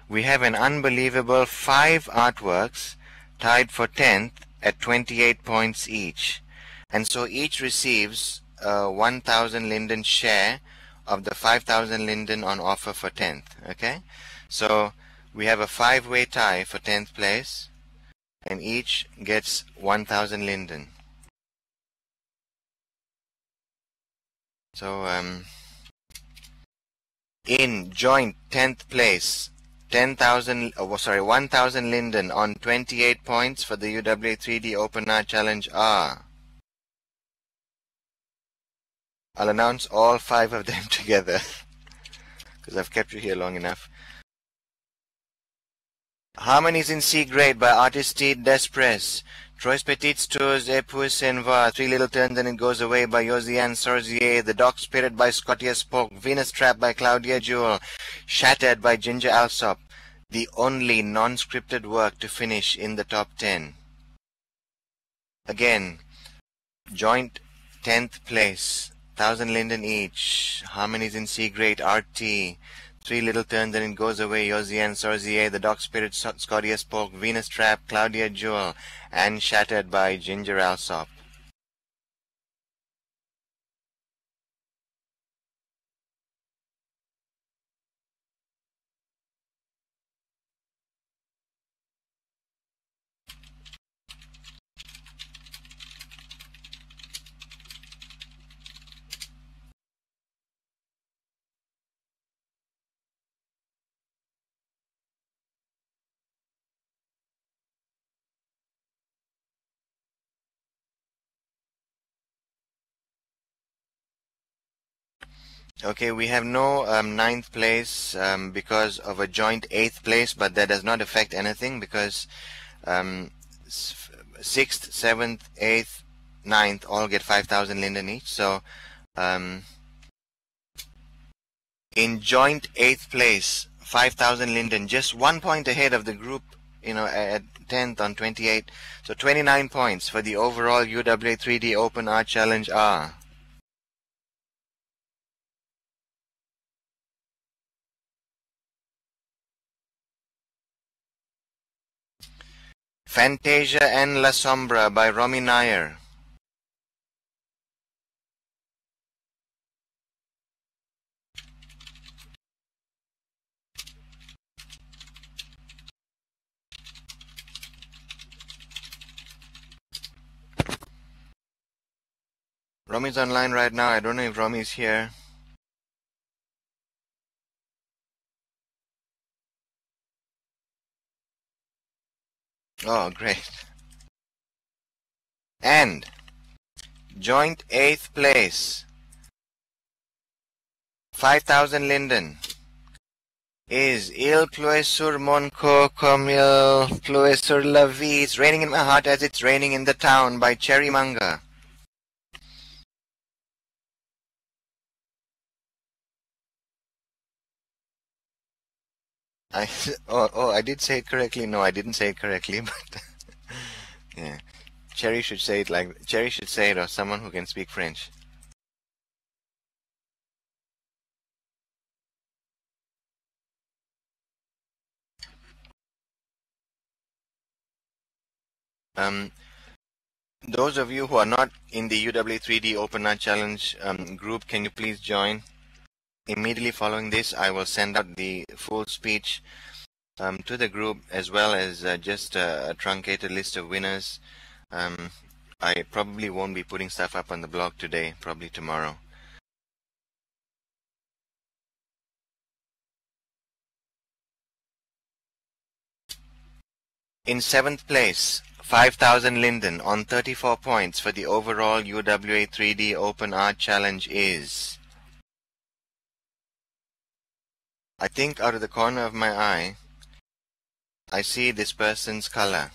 We have an unbelievable 5 artworks tied for 10th at 28 points each, and so each receives 1,000 linden share of the 5,000 linden on offer for 10th. Okay, so we have a 5-way tie for 10th place, and each gets 1,000 linden. So in joint 10th place, 1,000 linden on 28 points for the UWA 3D Open Art Challenge are. I'll announce all 5 of them together because I've kept you here long enough. Harmonies in C grade by Artistide Desprez. Trois Petites Tours et Pour S'en 3 Little Turns and It Goes Away by Josiane Sorzier. The Dog Spirit by Scottia Spoke. Venus Trap by Claudia Jewell. Shattered by Ginger Alsop. The only non-scripted work to finish in the top 10. Again, joint 10th place, 1,000 linden each. Harmonies in C grade, RT. 3 Little Turns and It Goes Away, Josiane Sorzier. The Dog Spirit, Scottia Spoke. Venus Trap, Claudia Jewell. And Shattered by Ginger Alsop. Okay, we have no 9th place because of a joint 8th place, but that does not affect anything because 6th, 7th, 8th, 9th all get 5,000 linden each. So in joint 8th place, 5,000 linden, just 1 point ahead of the group, at 10th on 28. So 29 points for the overall UWA 3D Open Art Challenge are. Fantasia en la Sombra by Romy Nair. Romy's online right now. I don't know if Romy's here. Oh, great. And joint 8th place, 5,000 linden, is Il pleut sur mon corps comme il pleut sur la vie. It's raining in my heart as it's raining in the town by Cherry Manga. I did say it correctly. No, I didn't say it correctly, but yeah. Cherry should say it, or someone who can speak French. Those of you who are not in the UW3D Open Art Challenge group, can you please join? Immediately following this, I will send out the full speech to the group, as well as just a truncated list of winners. I probably won't be putting stuff up on the blog today, probably tomorrow. In 7th place, 5000 Linden on 34 points for the overall UWA 3D Open Art Challenge is... I think out of the corner of my eye, I see this person's color.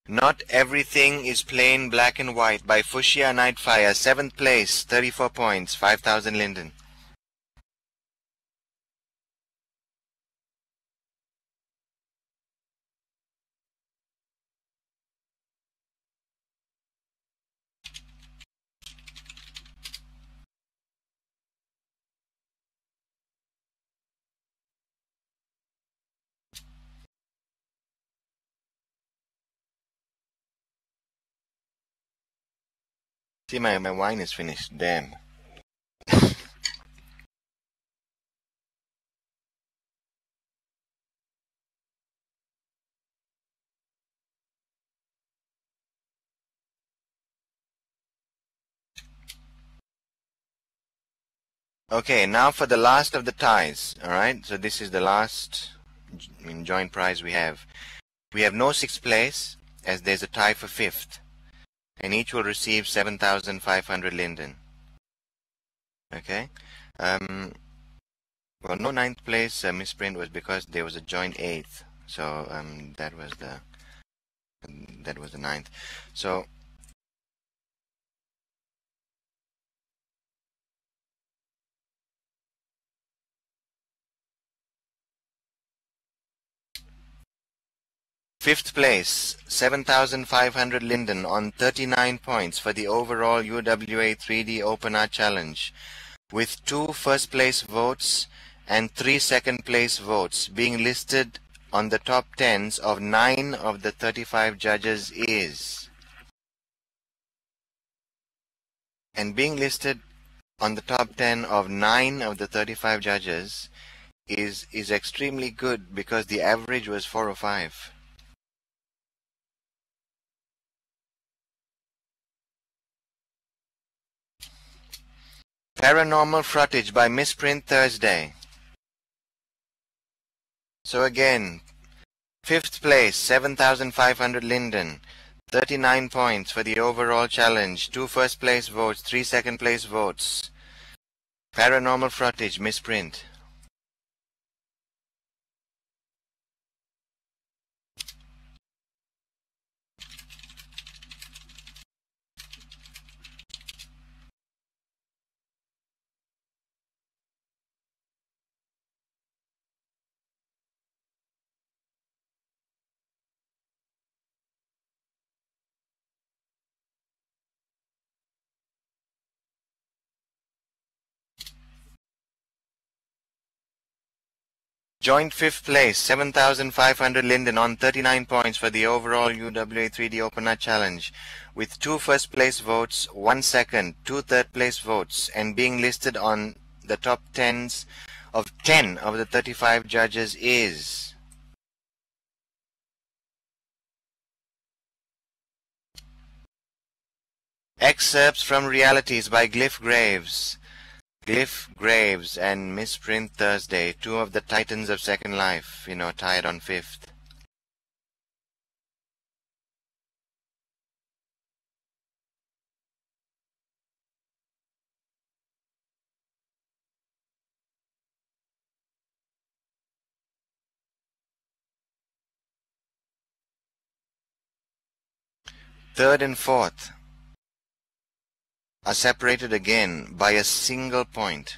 Not Everything is Plain Black and White by Fuchsia Nightfire, 7th place, 34 points, 5000 Linden. See, my wine is finished. Damn. Okay, now for the last of the ties. Alright, so this is the last joint prize we have. We have no 6th place, as there's a tie for 5th. And each will receive 7,500 Linden. Okay? Well, no 9th place misprint was because there was a joint 8th. So that was the 9th. So fifth place, 7,500 Linden on 39 points for the overall UWA 3D Open Art Challenge, with 2 first place votes and 3 second place votes. Being listed on the top 10s of 9 of the 35 judges is... And being listed on the top 10 of 9 of the 35 judges is extremely good, because the average was 4 or 5. Paranormal Frontage by Misprint Thursday. So again, 5th place, 7,500 Linden, 39 points for the overall challenge, 2 first place votes, 3 second place votes. Paranormal Frontage, Misprint. Joint 5th place, 7,500 Linden on 39 points for the overall UWA 3D Open Art Challenge, with 2 first place votes, 1 second, 2 third place votes, and being listed on the top 10s of 10 of the 35 judges is... Excerpts from Realities by Glyph Graves. Glyph Graves and Misprint Thursday, 2 of the titans of Second Life, tied on 5th. Third and fourth are separated again by a single point.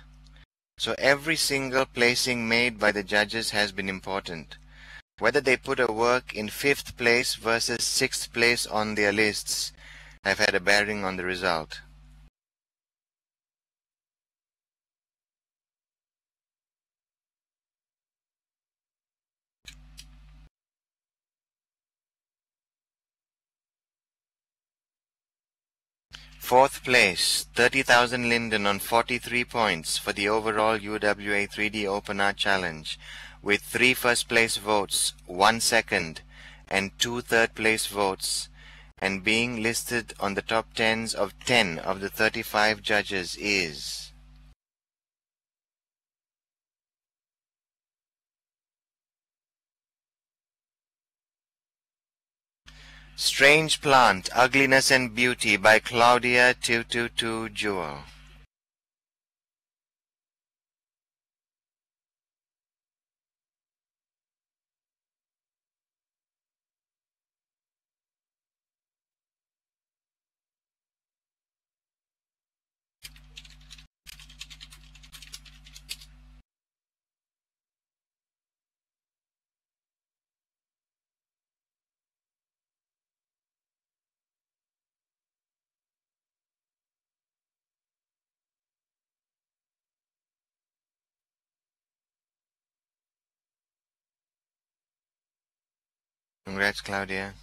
So every single placing made by the judges has been important. Whether they put a work in 5th place versus 6th place on their lists have had a bearing on the result. Fourth place, 30,000 Linden on 43 points for the overall UWA 3D Open Art Challenge, with 3 first place votes, 1 second, and 2 third place votes, and being listed on the top 10s of 10 of the 35 judges is Strange Plant, Ugliness and Beauty by Claudia 222 Jewel. Congrats, Claudia.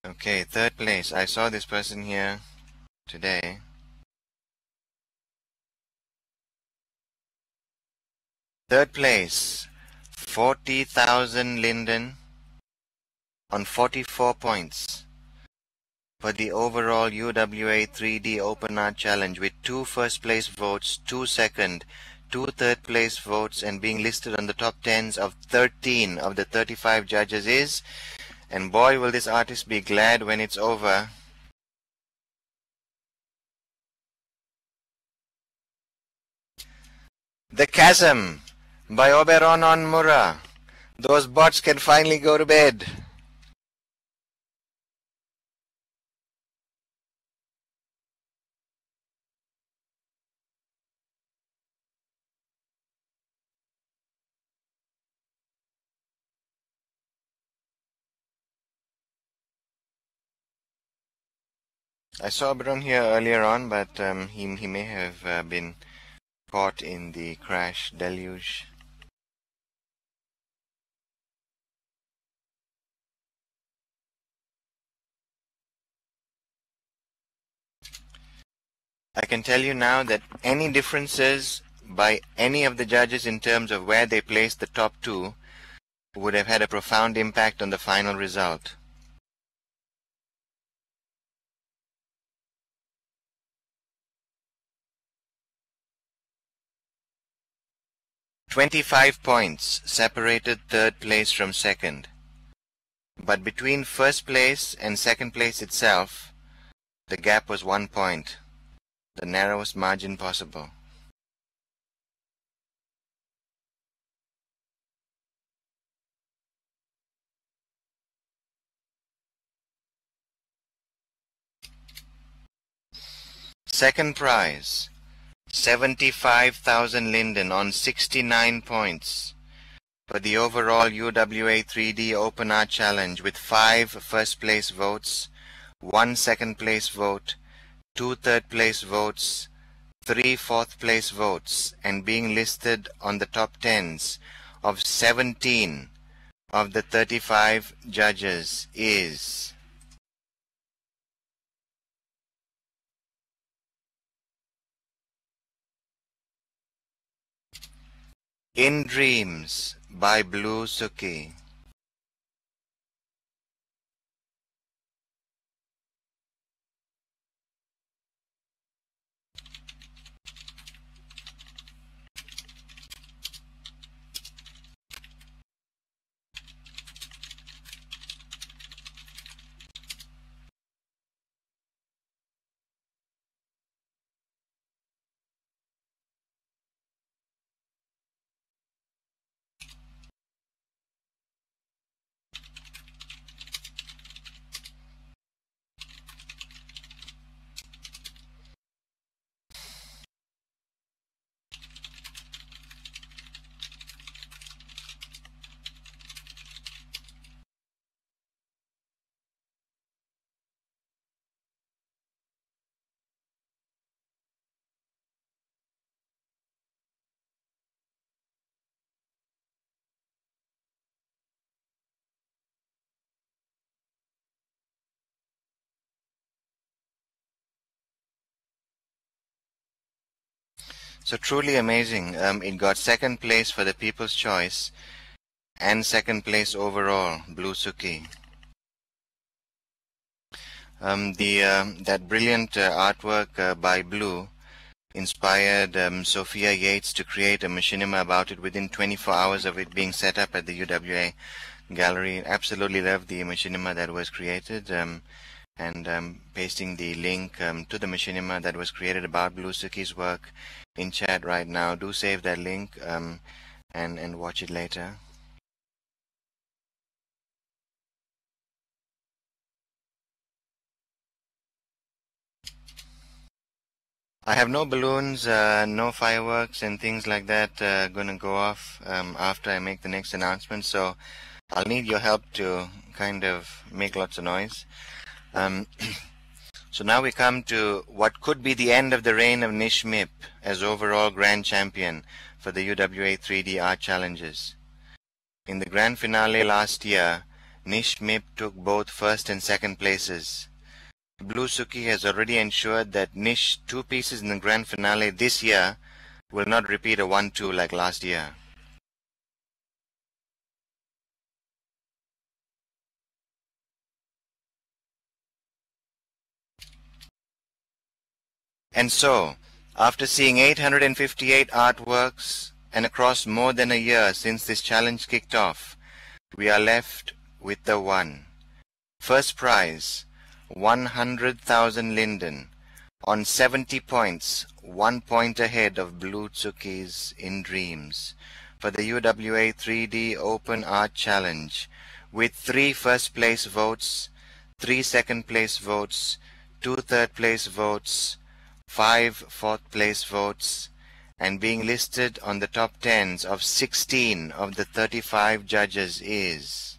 Okay, third place. I saw this person here today. Third place, 40,000 Linden on 44 points for the overall UWA 3D Open Art Challenge, with 2 first place votes, 2 second, 2 third place votes, and being listed on the top 10s of 13 of the 35 judges is, and boy will this artist be glad when it's over, The Chasm by Oberon Onmura. Those bots can finally go to bed. I saw Oberon here earlier on, but he may have been caught in the crash deluge. I can tell you now that any differences by any of the judges in terms of where they placed the top 2 would have had a profound impact on the final result. "25 points separated third place from second, but between first place and second place itself, the gap was 1 point, the narrowest margin possible. Second prize, 75,000 Linden on 69 points for the overall UWA 3D Open Art Challenge, with 5 first place votes, 1 second place vote, 2 third place votes, 3 fourth place votes, and being listed on the top 10s of 17 of the 35 judges is In Dreams by Blue Suki. So truly amazing. It got second place for the People's Choice and second place overall, Blue Suki. That brilliant artwork by Blue inspired Sophia Yates to create a machinima about it within 24 hours of it being set up at the UWA gallery. Absolutely loved the machinima that was created, and pasting the link to the machinima that was created about Blue Suki's work in chat right now. Do save that link and watch it later. I have no balloons, no fireworks and things like that gonna go off after I make the next announcement, so I'll need your help to kind of make lots of noise. So now we come to what could be the end of the reign of Nish Mip as overall grand champion for the UWA 3D Art Challenges. In the grand finale last year, Nish Mip took both first and second places. Blue Suki has already ensured that Nish 2 pieces in the grand finale this year will not repeat a 1-2 like last year. And so, after seeing 858 artworks and across more than a year since this challenge kicked off, we are left with the one. First prize, 100,000 linden, on 70 points, 1 point ahead of Blue Suki's In Dreams, for the UWA 3D Open Art Challenge, with 3 first place votes, 3 second place votes, 2 third place votes, 5 fourth place votes, and being listed on the top 10s of 16 of the 35 judges is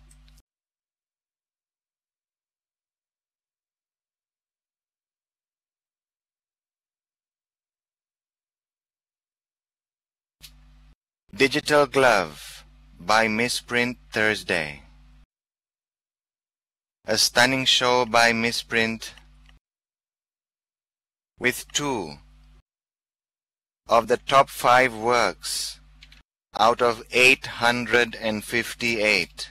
Digital Glove by Misprint Thursday. A stunning show by Misprint with 2 of the top 5 works out of 858.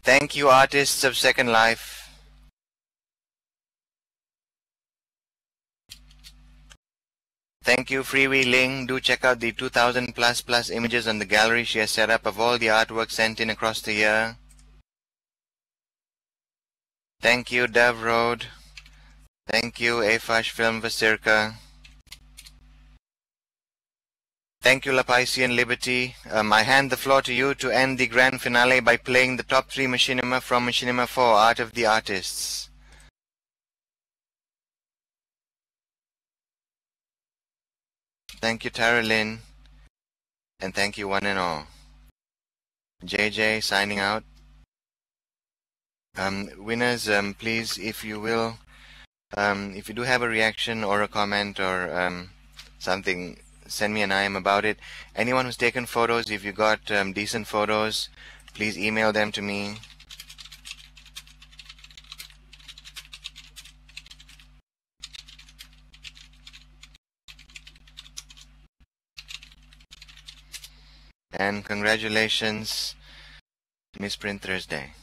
Thank you, artists of Second Life. Thank you, Freewee Ling. Do check out the 2,000 plus images on the gallery she has set up of all the artwork sent in across the year. Thank you, Dove Road. Thank you, Afash Film Vasirka. Thank you, Lapaisian Liberty. I hand the floor to you to end the grand finale by playing the top 3 machinima from Machinima 4, Art of the Artists. Thank you, Tara Lynn. And thank you, one and all. Jayjay signing out. Winners, please, if you will, if you do have a reaction or a comment or something, send me an IM about it. Anyone who's taken photos, if you got decent photos, please email them to me. And congratulations, Misprint Thursday.